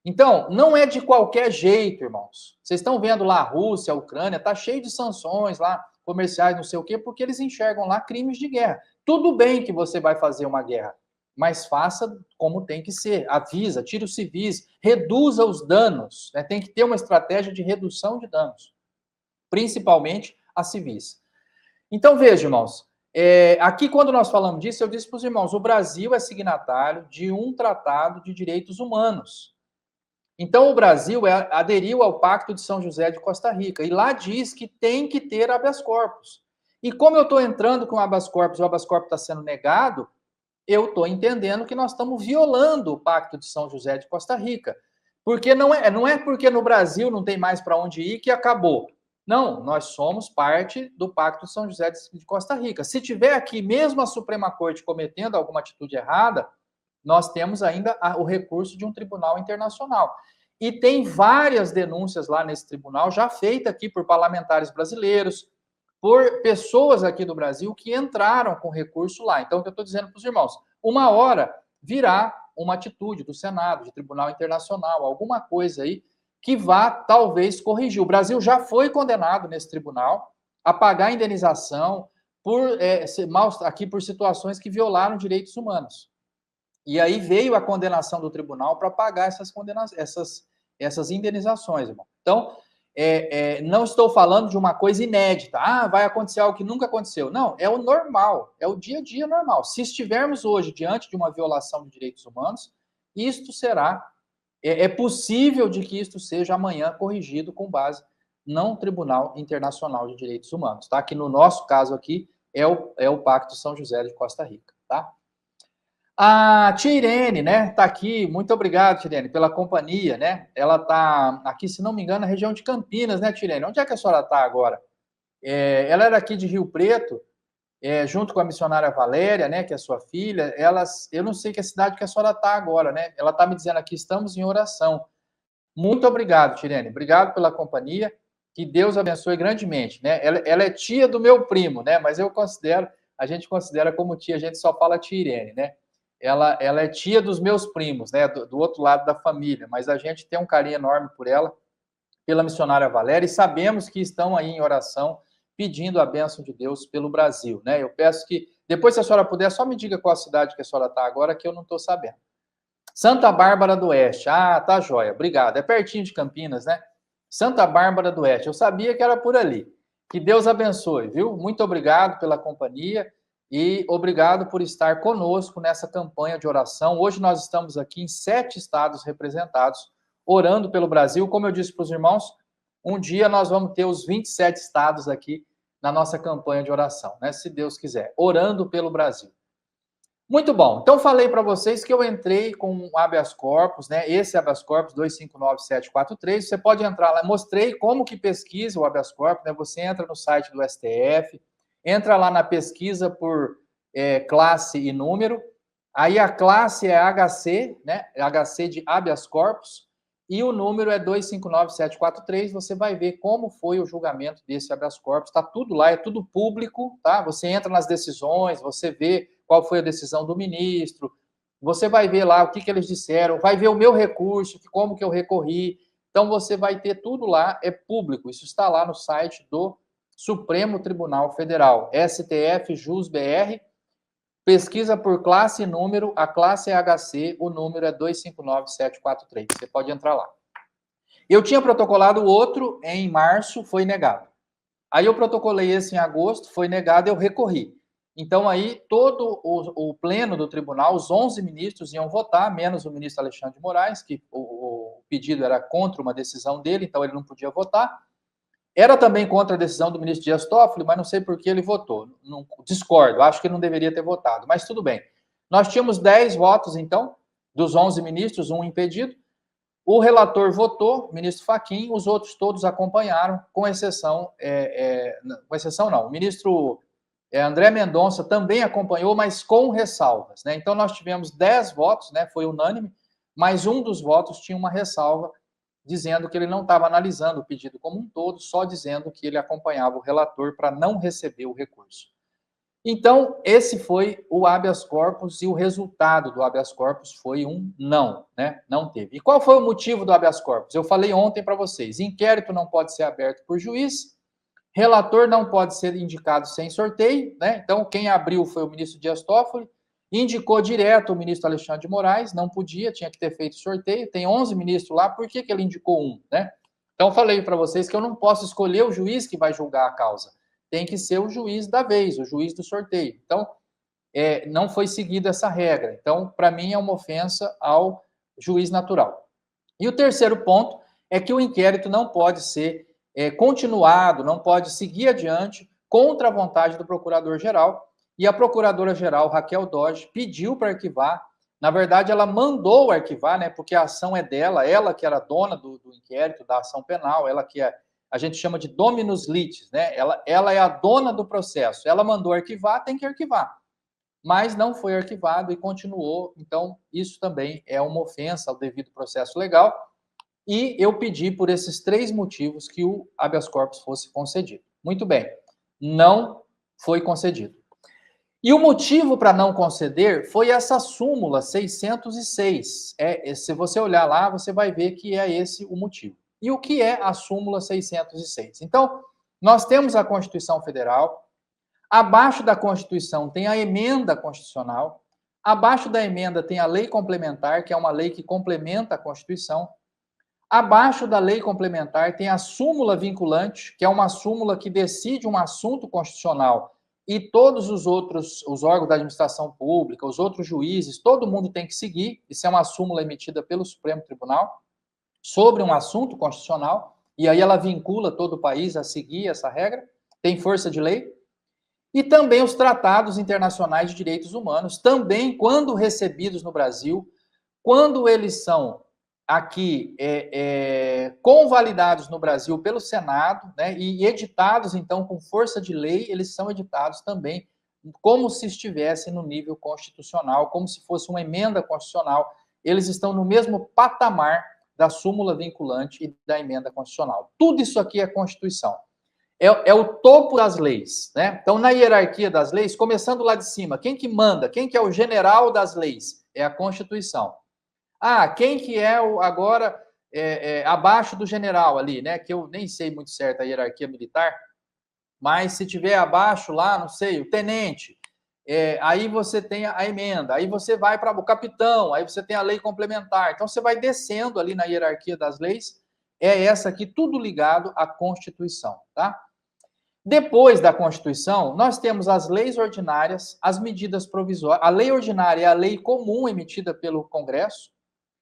Então, não é de qualquer jeito, irmãos. Vocês estão vendo lá a Rússia, a Ucrânia, tá cheio de sanções lá, comerciais, não sei o quê, porque eles enxergam lá crimes de guerra. Tudo bem que você vai fazer uma guerra, mas faça como tem que ser. Avisa, tira os civis, reduza os danos, né? Tem que ter uma estratégia de redução de danos, principalmente a civis. Então, veja, irmãos, aqui quando nós falamos disso, eu disse para os irmãos, o Brasil é signatário de um tratado de direitos humanos. Então, o Brasil aderiu ao Pacto de São José de Costa Rica, e lá diz que tem que ter habeas corpus. E como eu estou entrando com habeas corpus, o habeas corpus está sendo negado, eu estou entendendo que nós estamos violando o Pacto de São José de Costa Rica. Porque não é porque no Brasil não tem mais para onde ir que acabou. Não, nós somos parte do Pacto de São José de Costa Rica. Se tiver aqui mesmo a Suprema Corte cometendo alguma atitude errada, nós temos ainda o recurso de um tribunal internacional. E tem várias denúncias lá nesse tribunal, já feitas aqui por parlamentares brasileiros, por pessoas aqui do Brasil que entraram com recurso lá. Então, o que eu estou dizendo para os irmãos, uma hora virá uma atitude do Senado, de Tribunal Internacional, alguma coisa aí que vá, talvez, corrigir. O Brasil já foi condenado nesse tribunal a pagar indenização aqui por situações que violaram direitos humanos. E aí veio a condenação do tribunal para pagar essas indenizações, irmão. Então, não estou falando de uma coisa inédita. Vai acontecer algo que nunca aconteceu. Não, é o normal, é o dia a dia normal. Se estivermos hoje diante de uma violação de direitos humanos, isto será... É possível de que isto seja amanhã corrigido com base no Tribunal Internacional de Direitos Humanos, tá? Que no nosso caso aqui é o Pacto de São José de Costa Rica, tá? A tia Irene, né, tá aqui. Muito obrigado, tia Irene, pela companhia, né? Ela tá aqui, se não me engano, na região de Campinas, né, tia Irene? Onde é que a senhora tá agora? Ela era aqui de Rio Preto, junto com a missionária Valéria, né, que é sua filha. Eu não sei que cidade que a senhora tá agora, né? Ela tá me dizendo aqui, estamos em oração. Muito obrigado, tia Irene. Obrigado pela companhia. Que Deus abençoe grandemente, né? Ela é tia do meu primo, né? Mas a gente considera como tia, a gente só fala tia Irene, né? Ela é tia dos meus primos, né? Do outro lado da família, mas a gente tem um carinho enorme por ela, pela missionária Valéria, e sabemos que estão aí em oração, pedindo a bênção de Deus pelo Brasil, né? Eu peço que, depois, se a senhora puder, só me diga qual a cidade que a senhora está agora, que eu não estou sabendo. Santa Bárbara do Oeste. Tá joia. Obrigado. É pertinho de Campinas, né? Santa Bárbara do Oeste. Eu sabia que era por ali. Que Deus abençoe, viu? Muito obrigado pela companhia e obrigado por estar conosco nessa campanha de oração. Hoje nós estamos aqui em 7 estados representados, orando pelo Brasil. Como eu disse para os irmãos, um dia nós vamos ter os 27 estados aqui na nossa campanha de oração, né? Se Deus quiser, orando pelo Brasil. Muito bom. Então, falei para vocês que eu entrei com um habeas corpus, né? Esse habeas corpus 259743. Você pode entrar lá. Mostrei como que pesquisa o habeas corpus, né? Você entra no site do STF, entra lá na pesquisa por classe e número. Aí a classe é HC, né? HC de habeas corpus. E o número é 259743. Você vai ver como foi o julgamento desse habeas corpus. Está tudo lá, é tudo público, tá? Você entra nas decisões, você vê qual foi a decisão do ministro, você vai ver lá o que eles disseram, vai ver o meu recurso, como que eu recorri. Então, você vai ter tudo lá, é público. Isso está lá no site do Supremo Tribunal Federal, STF Jus BR, pesquisa por classe e número, a classe é HC, o número é 259743. Você pode entrar lá. Eu tinha protocolado outro em março, foi negado. Aí eu protocolei esse em agosto, foi negado, eu recorri. Então, aí, todo o pleno do tribunal, os 11 ministros iam votar, menos o ministro Alexandre de Moraes, que o pedido era contra uma decisão dele, então ele não podia votar. Era também contra a decisão do ministro Dias Toffoli, mas não sei por que ele votou. Não, discordo, acho que ele não deveria ter votado, mas tudo bem. Nós tínhamos 10 votos, então, dos 11 ministros, um impedido. O relator votou, ministro Fachin, os outros todos acompanharam, com exceção não, o ministro André Mendonça também acompanhou, mas com ressalvas, né? Então, nós tivemos 10 votos, né? Foi unânime, mas um dos votos tinha uma ressalva, dizendo que ele não estava analisando o pedido como um todo, só dizendo que ele acompanhava o relator para não receber o recurso. Então, esse foi o habeas corpus e o resultado do habeas corpus foi um não, né? Não teve. E qual foi o motivo do habeas corpus? Eu falei ontem para vocês, inquérito não pode ser aberto por juiz, relator não pode ser indicado sem sorteio, né? Então, quem abriu foi o ministro Dias Toffoli, indicou direto o ministro Alexandre de Moraes, não podia, tinha que ter feito sorteio, tem 11 ministros lá, por que ele indicou um, né? Então, falei para vocês que eu não posso escolher o juiz que vai julgar a causa, tem que ser o juiz da vez, o juiz do sorteio. Então, não foi seguida essa regra. Então, para mim, é uma ofensa ao juiz natural. E o terceiro ponto é que o inquérito não pode ser continuado, não pode seguir adiante contra a vontade do procurador-geral. E a procuradora-geral, Raquel Dodge, pediu para arquivar. Na verdade, ela mandou arquivar, né, porque a ação é dela, ela que era dona do inquérito, da ação penal, ela que a gente chama de dominus litis, né? Ela é a dona do processo. Ela mandou arquivar, tem que arquivar. Mas não foi arquivado e continuou. Então, isso também é uma ofensa ao devido processo legal. E eu pedi por esses 3 motivos que o habeas corpus fosse concedido. Muito bem, não foi concedido. E o motivo para não conceder foi essa súmula 606. Se você olhar lá, você vai ver que é esse o motivo. E o que é a súmula 606? Então, nós temos a Constituição Federal, abaixo da Constituição tem a emenda constitucional, abaixo da emenda tem a lei complementar, que é uma lei que complementa a Constituição, abaixo da lei complementar tem a súmula vinculante, que é uma súmula que decide um assunto constitucional e todos os outros, os órgãos da administração pública, os outros juízes, todo mundo tem que seguir. Isso é uma súmula emitida pelo Supremo Tribunal sobre um assunto constitucional, e aí ela vincula todo o país a seguir essa regra, tem força de lei. E também os tratados internacionais de direitos humanos, também quando recebidos no Brasil, quando eles são aqui convalidados no Brasil pelo Senado, né, e editados, então, com força de lei, eles são editados também como se estivessem no nível constitucional, como se fosse uma emenda constitucional. Eles estão no mesmo patamar da súmula vinculante e da emenda constitucional. Tudo isso aqui é Constituição. É o topo das leis, né? Então, na hierarquia das leis, começando lá de cima, quem que manda? Quem que é o general das leis? É a Constituição. Quem que é agora abaixo do general ali, né? Que eu nem sei muito certo a hierarquia militar, mas se tiver abaixo lá, não sei, o tenente, aí você tem a emenda, aí você vai para o capitão, aí você tem a lei complementar. Então, você vai descendo ali na hierarquia das leis é essa aqui, tudo ligado à Constituição, tá? Depois da Constituição, nós temos as leis ordinárias, as medidas provisórias. A lei ordinária é a lei comum emitida pelo Congresso.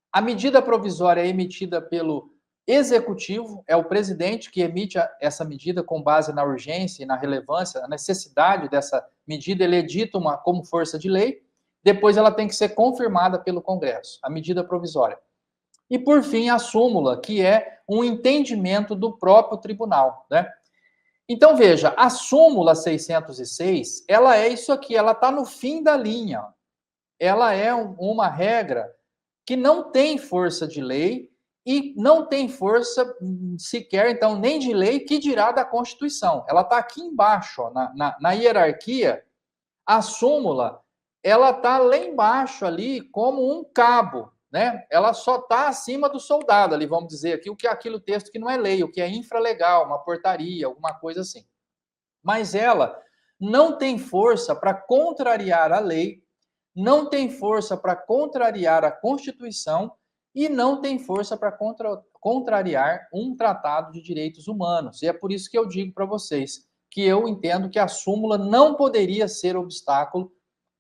A medida provisória é emitida pelo Executivo, é o presidente que emite essa medida com base na urgência e na relevância, na necessidade dessa medida, ele edita como força de lei, depois ela tem que ser confirmada pelo Congresso, a medida provisória. E, por fim, a súmula, que é um entendimento do próprio tribunal, né? Então, veja, a súmula 606, ela é isso aqui, ela está no fim da linha. Ela é uma regra que não tem força de lei e não tem força sequer, então, nem de lei, que dirá da Constituição. Ela está aqui embaixo, ó, na hierarquia, a súmula, ela está lá embaixo ali como um cabo, né? Ela só está acima do soldado ali, vamos dizer aqui, o que é aquele texto que não é lei, o que é infralegal, uma portaria, alguma coisa assim. Mas ela não tem força para contrariar a lei, não tem força para contrariar a Constituição e não tem força para contrariar um tratado de direitos humanos. E é por isso que eu digo para vocês que eu entendo que a súmula não poderia ser obstáculo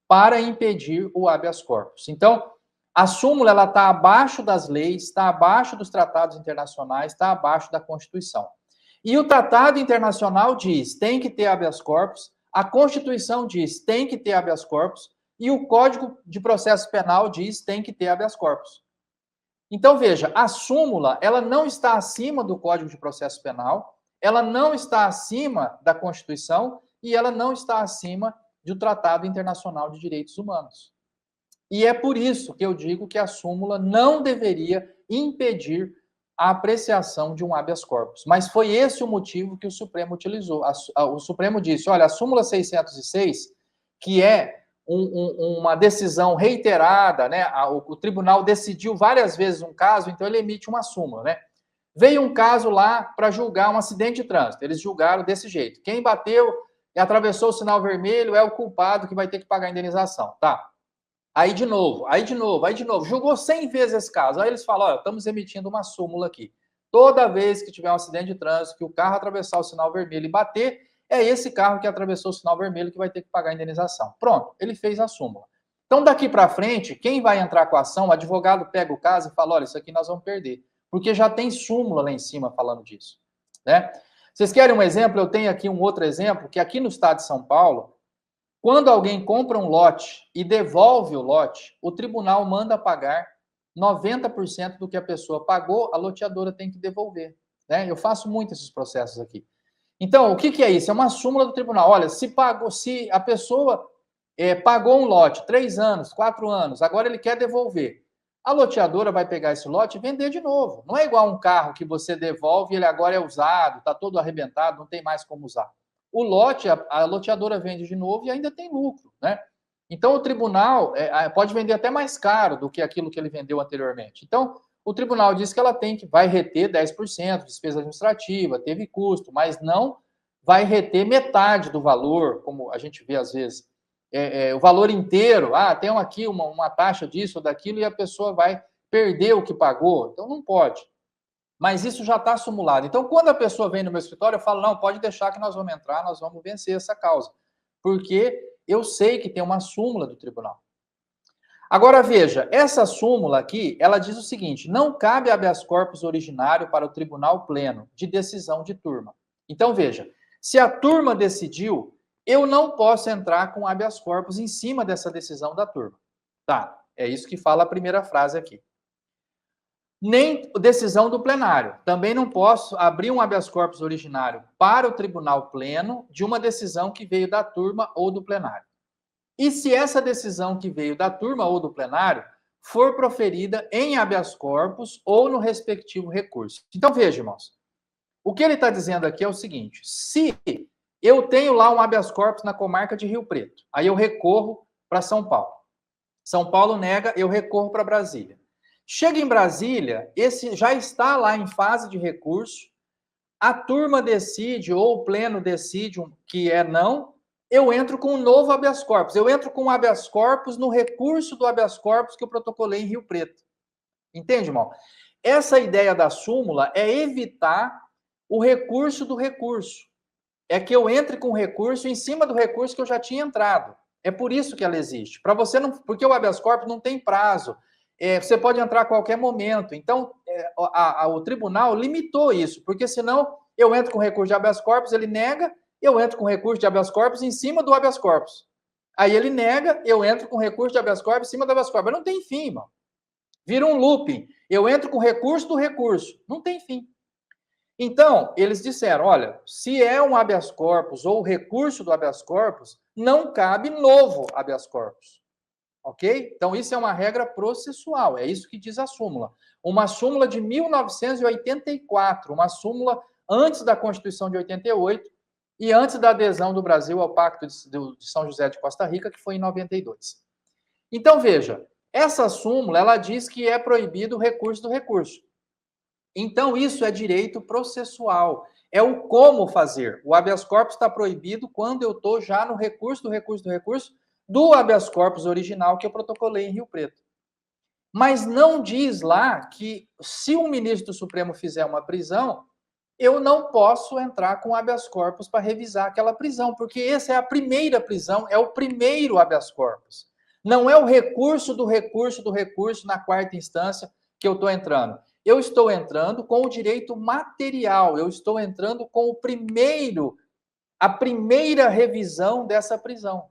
para impedir o habeas corpus. Então, a súmula ela está abaixo das leis, está abaixo dos tratados internacionais, está abaixo da Constituição. E o tratado internacional diz tem que ter habeas corpus, a Constituição diz tem que ter habeas corpus e o Código de Processo Penal diz tem que ter habeas corpus. Então veja, a súmula ela não está acima do Código de Processo Penal, ela não está acima da Constituição e ela não está acima do Tratado Internacional de Direitos Humanos. E é por isso que eu digo que a súmula não deveria impedir a apreciação de um habeas corpus. Mas foi esse o motivo que o Supremo utilizou. O Supremo disse, olha, a súmula 606, que é uma decisão reiterada, né? O tribunal decidiu várias vezes um caso, então ele emite uma súmula, né? Veio um caso lá para julgar um acidente de trânsito. Eles julgaram desse jeito. Quem bateu e atravessou o sinal vermelho é o culpado que vai ter que pagar a indenização. Tá. Aí de novo. Julgou 100 vezes esse caso. Aí eles falam, olha, estamos emitindo uma súmula aqui. Toda vez que tiver um acidente de trânsito, que o carro atravessar o sinal vermelho e bater, é esse carro que atravessou o sinal vermelho que vai ter que pagar a indenização. Pronto, ele fez a súmula. Então, daqui para frente, quem vai entrar com a ação, o advogado pega o caso e fala, olha, isso aqui nós vamos perder. Porque já tem súmula lá em cima falando disso, né? Vocês querem um exemplo? Eu tenho aqui um outro exemplo, que aqui no estado de São Paulo, quando alguém compra um lote e devolve o lote, o tribunal manda pagar 90% do que a pessoa pagou, a loteadora tem que devolver, né? Eu faço muito esses processos aqui. Então, o que é isso? É uma súmula do tribunal. Olha, se a pessoa pagou um lote 3 anos, 4 anos, agora ele quer devolver. A loteadora vai pegar esse lote e vender de novo. Não é igual um carro que você devolve e ele agora é usado, está todo arrebentado, não tem mais como usar. O lote, a loteadora vende de novo e ainda tem lucro, né? Então, o tribunal pode vender até mais caro do que aquilo que ele vendeu anteriormente. Então, o tribunal diz que ela vai reter 10%, despesa administrativa, teve custo, mas não vai reter metade do valor, como a gente vê às vezes. O valor inteiro, tem aqui uma taxa disso ou daquilo e a pessoa vai perder o que pagou. Então, não pode. Mas isso já está acumulado. Então, quando a pessoa vem no meu escritório, eu falo, não, pode deixar que nós vamos entrar, nós vamos vencer essa causa. Porque eu sei que tem uma súmula do tribunal. Agora, veja, essa súmula aqui, ela diz o seguinte, não cabe habeas corpus originário para o tribunal pleno de decisão de turma. Então, veja, se a turma decidiu, eu não posso entrar com habeas corpus em cima dessa decisão da turma. Tá, é isso que fala a primeira frase aqui. Nem decisão do plenário. Também não posso abrir um habeas corpus originário para o tribunal pleno de uma decisão que veio da turma ou do plenário. E se essa decisão que veio da turma ou do plenário for proferida em habeas corpus ou no respectivo recurso. Então, veja, irmãos, o que ele está dizendo aqui é o seguinte, se eu tenho lá um habeas corpus na comarca de Rio Preto, aí eu recorro para São Paulo. São Paulo nega, eu recorro para Brasília. Chega em Brasília, esse já está lá em fase de recurso, a turma decide, ou o pleno decide que é não, eu entro com um novo habeas corpus. Eu entro com um habeas corpus no recurso do habeas corpus que eu protocolei em Rio Preto. Entende, irmão? Essa ideia da súmula é evitar o recurso do recurso. É que eu entre com recurso em cima do recurso que eu já tinha entrado. É por isso que ela existe. Para você não, porque o habeas corpus não tem prazo. Você pode entrar a qualquer momento. Então, o tribunal limitou isso, porque senão eu entro com recurso de habeas corpus, ele nega, eu entro com recurso de habeas corpus em cima do habeas corpus. Aí ele nega, eu entro com recurso de habeas corpus em cima do habeas corpus. Não tem fim, irmão. Vira um looping. Eu entro com recurso do recurso. Não tem fim. Então, eles disseram, olha, se é um habeas corpus ou recurso do habeas corpus, não cabe novo habeas corpus. Ok? Então, isso é uma regra processual, é isso que diz a súmula. Uma súmula de 1984, uma súmula antes da Constituição de 88 e antes da adesão do Brasil ao Pacto de São José de Costa Rica, que foi em 92. Então, veja, essa súmula, ela diz que é proibido o recurso do recurso. Então, isso é direito processual. É o como fazer. O habeas corpus está proibido quando eu estou já no recurso do recurso do recurso do habeas corpus original que eu protocolei em Rio Preto. Mas não diz lá que se um ministro do Supremo fizer uma prisão, eu não posso entrar com habeas corpus para revisar aquela prisão, porque essa é a primeira prisão, é o primeiro habeas corpus. Não é o recurso do recurso do recurso na quarta instância que eu estou entrando. Eu estou entrando com o direito material, eu estou entrando com a primeira revisão dessa prisão.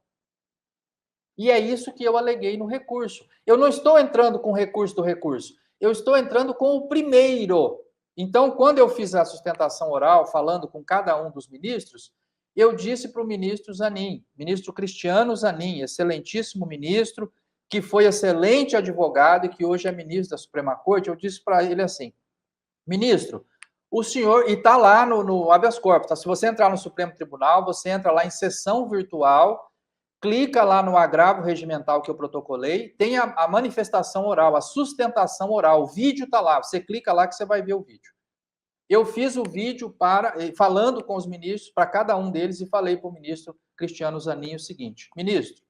E é isso que eu aleguei no recurso. Eu não estou entrando com o recurso do recurso, eu estou entrando com o primeiro. Então, quando eu fiz a sustentação oral, falando com cada um dos ministros, eu disse para o ministro Zanin, ministro Cristiano Zanin, excelentíssimo ministro, que foi excelente advogado e que hoje é ministro da Suprema Corte, eu disse para ele assim, ministro, o senhor, e está lá no habeas corpus, tá? Se você entrar no Supremo Tribunal, você entra lá em sessão virtual, clica lá no agravo regimental que eu protocolei, tem a manifestação oral, a sustentação oral, o vídeo está lá, você clica lá que você vai ver o vídeo. Eu fiz o vídeo falando com os ministros, para cada um deles, e falei para o ministro Cristiano Zanin o seguinte, ministro,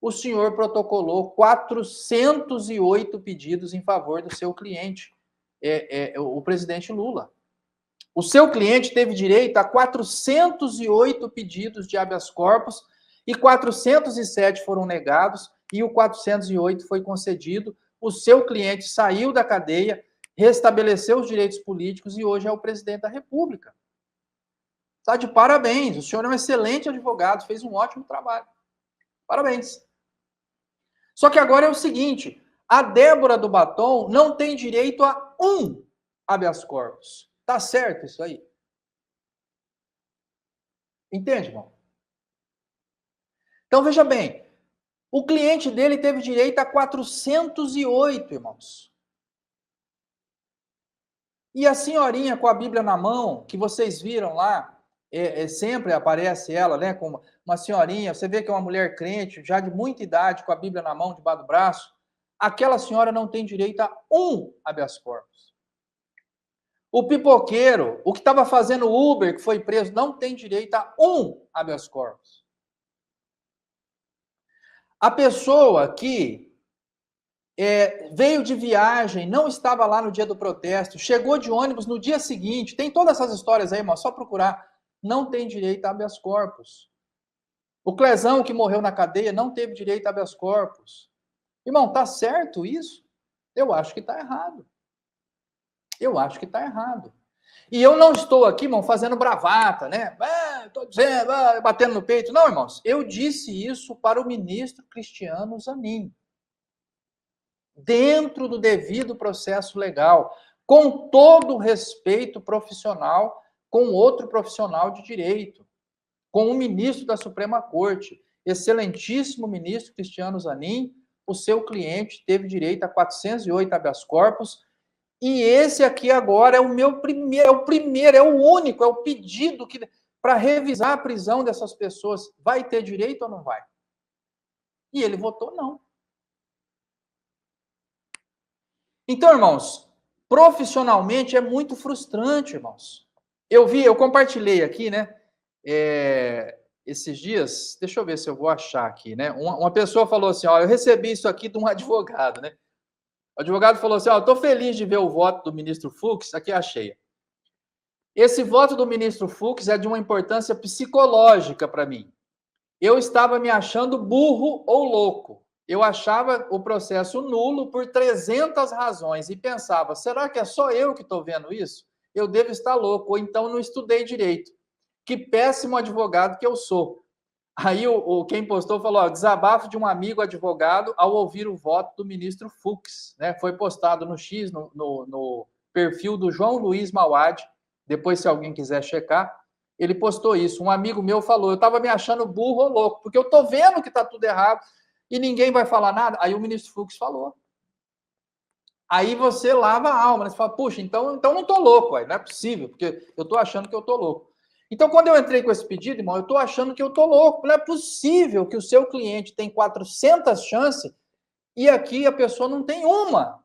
o senhor protocolou 408 pedidos em favor do seu cliente, o presidente Lula. O seu cliente teve direito a 408 pedidos de habeas corpus e 407 foram negados e o 408 foi concedido. O seu cliente saiu da cadeia, restabeleceu os direitos políticos e hoje é o presidente da República. Está de parabéns. O senhor é um excelente advogado, fez um ótimo trabalho. Parabéns. Só que agora é o seguinte, a Débora do Batom não tem direito a um habeas corpus. Tá certo isso aí? Entende, irmão? Então, veja bem, o cliente dele teve direito a 408, irmãos. E a senhorinha com a Bíblia na mão, que vocês viram lá, sempre aparece ela, né, como uma senhorinha, você vê que é uma mulher crente, já de muita idade, com a Bíblia na mão, debaixo do braço. Aquela senhora não tem direito a um habeas corpus. O pipoqueiro, o que estava fazendo Uber, que foi preso, não tem direito a um habeas corpus. A pessoa que veio de viagem, não estava lá no dia do protesto, chegou de ônibus no dia seguinte, tem todas essas histórias aí, irmão, só procurar, não tem direito a habeas corpus. O Clezão, que morreu na cadeia, não teve direito a habeas corpus. Irmão, tá certo isso? Eu acho que está errado. Eu acho que está errado. E eu não estou aqui, irmão, fazendo bravata, né? Estou dizendo, batendo no peito. Não, irmãos, eu disse isso para o ministro Cristiano Zanin. Dentro do devido processo legal, com todo o respeito profissional com outro profissional de direito, com o ministro da Suprema Corte, excelentíssimo ministro Cristiano Zanin, o seu cliente teve direito a 408 habeas corpus, e esse aqui agora é o meu primeiro, é o único, é o pedido que para revisar a prisão dessas pessoas. Vai ter direito ou não vai? E ele votou não. Então, irmãos, profissionalmente é muito frustrante, irmãos. Eu compartilhei aqui, né? Esses dias, deixa eu ver se eu vou achar aqui, né? Uma pessoa falou assim: ó, eu recebi isso aqui de um advogado, né? O advogado falou assim, estou feliz de ver o voto do ministro Fux, aqui achei. Esse voto do ministro Fux é de uma importância psicológica para mim. Eu estava me achando burro ou louco. Eu achava o processo nulo por 300 razões e pensava, será que é só eu que estou vendo isso? Eu devo estar louco, ou então não estudei direito. Que péssimo advogado que eu sou. Aí quem postou falou, desabafo de um amigo advogado ao ouvir o voto do ministro Fux. Né? Foi postado no X, no perfil do João Luiz Mauad. Depois, se alguém quiser checar, ele postou isso. Um amigo meu falou, eu estava me achando burro ou louco, porque eu estou vendo que está tudo errado e ninguém vai falar nada. Aí o ministro Fux falou. Aí você lava a alma, né? Você fala, puxa, então não estou louco, não é possível, porque eu estou achando que eu estou louco. Então, quando eu entrei com esse pedido, irmão, eu estou achando que eu estou louco. Não é possível que o seu cliente tem 400 chances e aqui a pessoa não tem uma.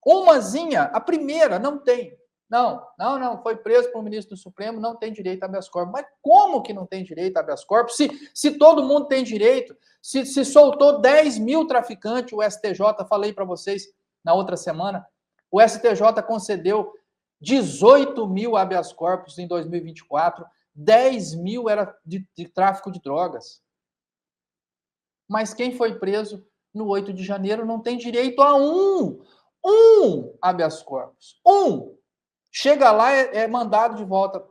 Umazinha, a primeira, não tem. Não, foi preso por um ministro do Supremo, não tem direito a habeas corpus. Mas como que não tem direito a habeas corpus? Se todo mundo tem direito, se soltou 10 mil traficantes, o STJ, falei para vocês na outra semana, o STJ concedeu 18 mil habeas corpus em 2024, 10 mil era de tráfico de drogas. Mas quem foi preso no 8 de janeiro não tem direito a um habeas corpus. Chega lá, é mandado de volta,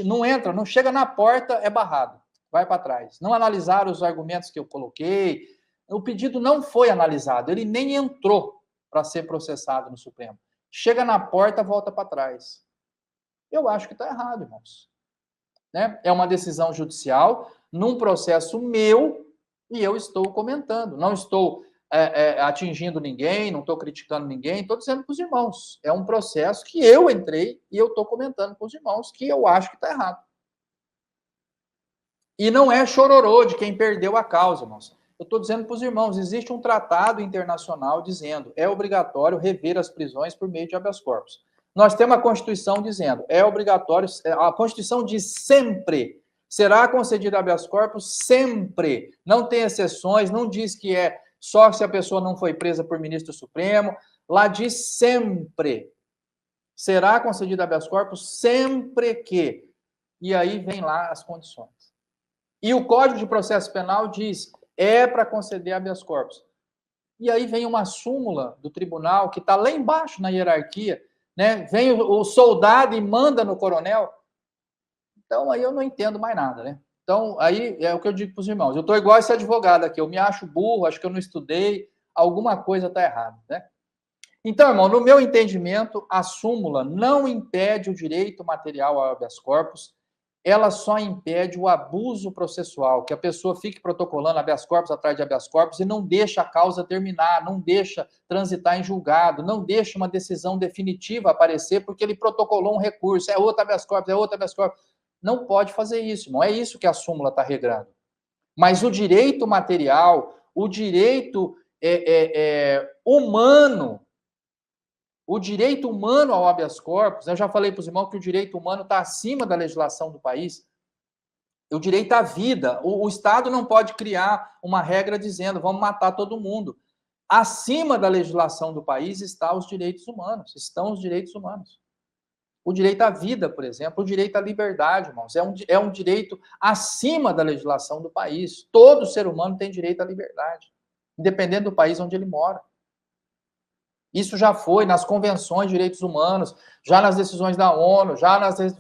não entra, não chega na porta, é barrado, vai para trás. Não analisaram os argumentos que eu coloquei, o pedido não foi analisado, ele nem entrou para ser processado no Supremo. Chega na porta, volta para trás. Eu acho que está errado, irmãos. Né? É uma decisão judicial num processo meu e eu estou comentando. Não estou atingindo ninguém, não estou criticando ninguém, estou dizendo para os irmãos. É um processo que eu entrei e eu estou comentando para os irmãos que eu acho que está errado. E não é chororô de quem perdeu a causa, irmãos. Eu estou dizendo para os irmãos, existe um tratado internacional dizendo é obrigatório rever as prisões por meio de habeas corpus. Nós temos a Constituição dizendo é obrigatório, a Constituição diz sempre, será concedido habeas corpus sempre, não tem exceções, não diz que é só se a pessoa não foi presa por ministro Supremo, lá diz sempre, será concedido habeas corpus sempre que, e aí vem lá as condições. E o Código de Processo Penal diz é para conceder habeas corpus. E aí vem uma súmula do tribunal que está lá embaixo na hierarquia, né? Vem o soldado e manda no coronel. Então aí eu não entendo mais nada, né? Então aí é o que eu digo para os irmãos. Eu estou igual esse advogado aqui. Eu me acho burro, acho que eu não estudei, alguma coisa está errada, né? Então, irmão, no meu entendimento, a súmula não impede o direito material ao habeas corpus, ela só impede o abuso processual, que a pessoa fique protocolando habeas corpus atrás de habeas corpus e não deixa a causa terminar, não deixa transitar em julgado, não deixa uma decisão definitiva aparecer porque ele protocolou um recurso, é outro habeas corpus, é outro habeas corpus. Não pode fazer isso, não é isso que a súmula está regrando. Mas o direito material, o direito humano, o direito humano ao habeas corpus, eu já falei para os irmãos que o direito humano está acima da legislação do país. O direito à vida. O Estado não pode criar uma regra dizendo vamos matar todo mundo. Acima da legislação do país estão os direitos humanos. O direito à vida, por exemplo, o direito à liberdade, irmãos, é um direito acima da legislação do país. Todo ser humano tem direito à liberdade, independente do país onde ele mora. Isso já foi nas convenções de direitos humanos, já nas decisões da ONU,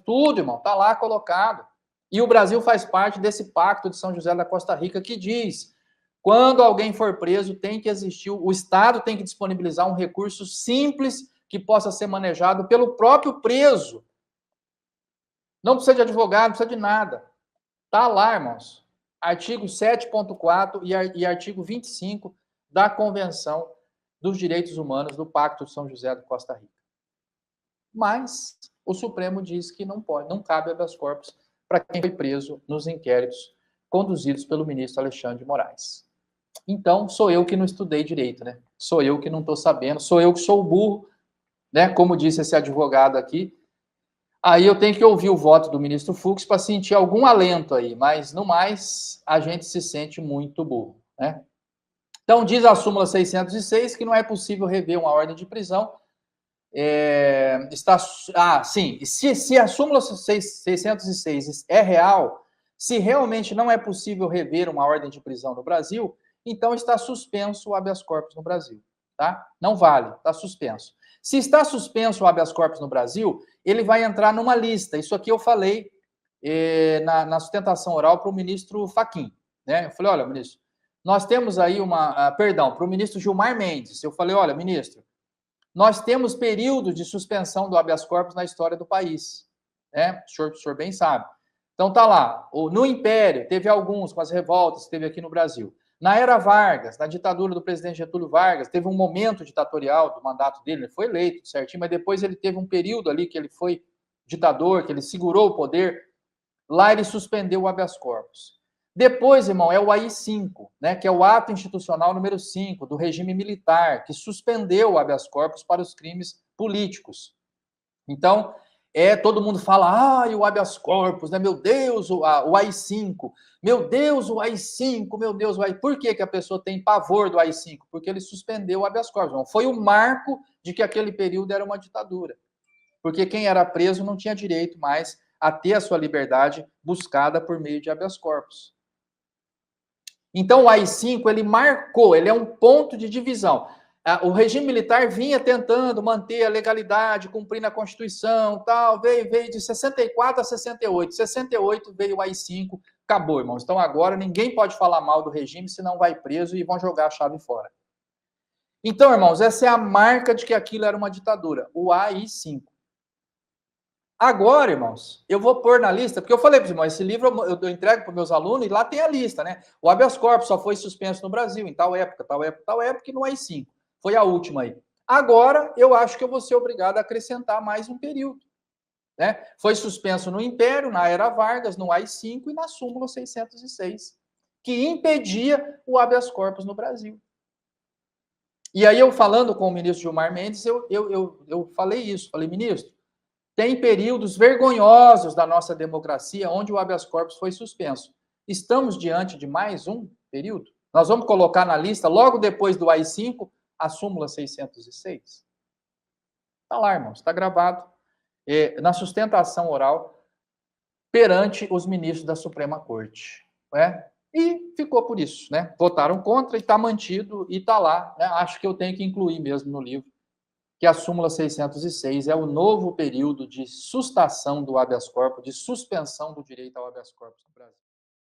tudo, irmão, está lá colocado. E o Brasil faz parte desse pacto de São José da Costa Rica que diz, quando alguém for preso, tem que existir, o Estado tem que disponibilizar um recurso simples que possa ser manejado pelo próprio preso. Não precisa de advogado, não precisa de nada. Está lá, irmãos. Artigo 7.4 e artigo 25 da Convenção dos Direitos Humanos do Pacto de São José da Costa Rica. Mas o Supremo diz que não pode, não cabe habeas corpus para quem foi preso nos inquéritos conduzidos pelo ministro Alexandre de Moraes. Então, sou eu que não estudei direito, né? Sou eu que não estou sabendo, sou eu que sou burro, né? Como disse esse advogado aqui. Aí eu tenho que ouvir o voto do ministro Fux para sentir algum alento aí, mas no mais, a gente se sente muito burro, né? Então, diz a súmula 606 que não é possível rever uma ordem de prisão. Sim, se a súmula 606 é real, se realmente não é possível rever uma ordem de prisão no Brasil, então está suspenso o habeas corpus no Brasil, tá? Não vale, está suspenso. Se está suspenso o habeas corpus no Brasil, ele vai entrar numa lista. Isso aqui eu falei na sustentação oral para o ministro Fachin, né? Eu falei, olha, ministro, nós temos aí para o ministro Gilmar Mendes, eu falei, olha, ministro, nós temos períodos de suspensão do habeas corpus na história do país, né? O senhor bem sabe. Então tá lá, no Império teve alguns com as revoltas que teve aqui no Brasil. Na era Vargas, na ditadura do presidente Getúlio Vargas, teve um momento ditatorial do mandato dele, ele foi eleito certinho, mas depois ele teve um período ali que ele foi ditador, que ele segurou o poder, lá ele suspendeu o habeas corpus. Depois, irmão, é o AI-5, né, que é o ato institucional número 5 do regime militar, que suspendeu o habeas corpus para os crimes políticos. Então, todo mundo fala, o habeas corpus, né? Meu Deus, o AI-5, meu Deus, o AI-5, meu Deus, o AI. Por que a pessoa tem pavor do AI-5? Porque ele suspendeu o habeas corpus. Não, foi o marco de que aquele período era uma ditadura. Porque quem era preso não tinha direito mais a ter a sua liberdade buscada por meio de habeas corpus. Então, o AI-5, ele marcou, ele é um ponto de divisão. O regime militar vinha tentando manter a legalidade, cumprindo a Constituição, tal, veio de 64 a 68. 68 veio o AI-5, acabou, irmãos. Então, agora ninguém pode falar mal do regime, senão vai preso e vão jogar a chave fora. Então, irmãos, essa é a marca de que aquilo era uma ditadura, o AI-5. Agora, irmãos, eu vou pôr na lista, porque eu falei para os irmãos, esse livro eu entrego para os meus alunos e lá tem a lista, né? O habeas corpus só foi suspenso no Brasil em tal época, tal época, tal época, e no AI-5. Foi a última aí. Agora, eu acho que eu vou ser obrigado a acrescentar mais um período. Né? Foi suspenso no Império, na Era Vargas, no AI-5 e na súmula 606, que impedia o habeas corpus no Brasil. E aí, eu falando com o ministro Gilmar Mendes, eu falei isso, falei, ministro, tem períodos vergonhosos da nossa democracia onde o habeas corpus foi suspenso. Estamos diante de mais um período? Nós vamos colocar na lista, logo depois do AI-5, a súmula 606. Está lá, irmãos, está gravado na sustentação oral perante os ministros da Suprema Corte. Né? E ficou por isso. Né? Votaram contra e está mantido e está lá. Né? Acho que eu tenho que incluir mesmo no livro que a súmula 606 é o novo período de sustação do habeas corpus, de suspensão do direito ao habeas corpus no Brasil.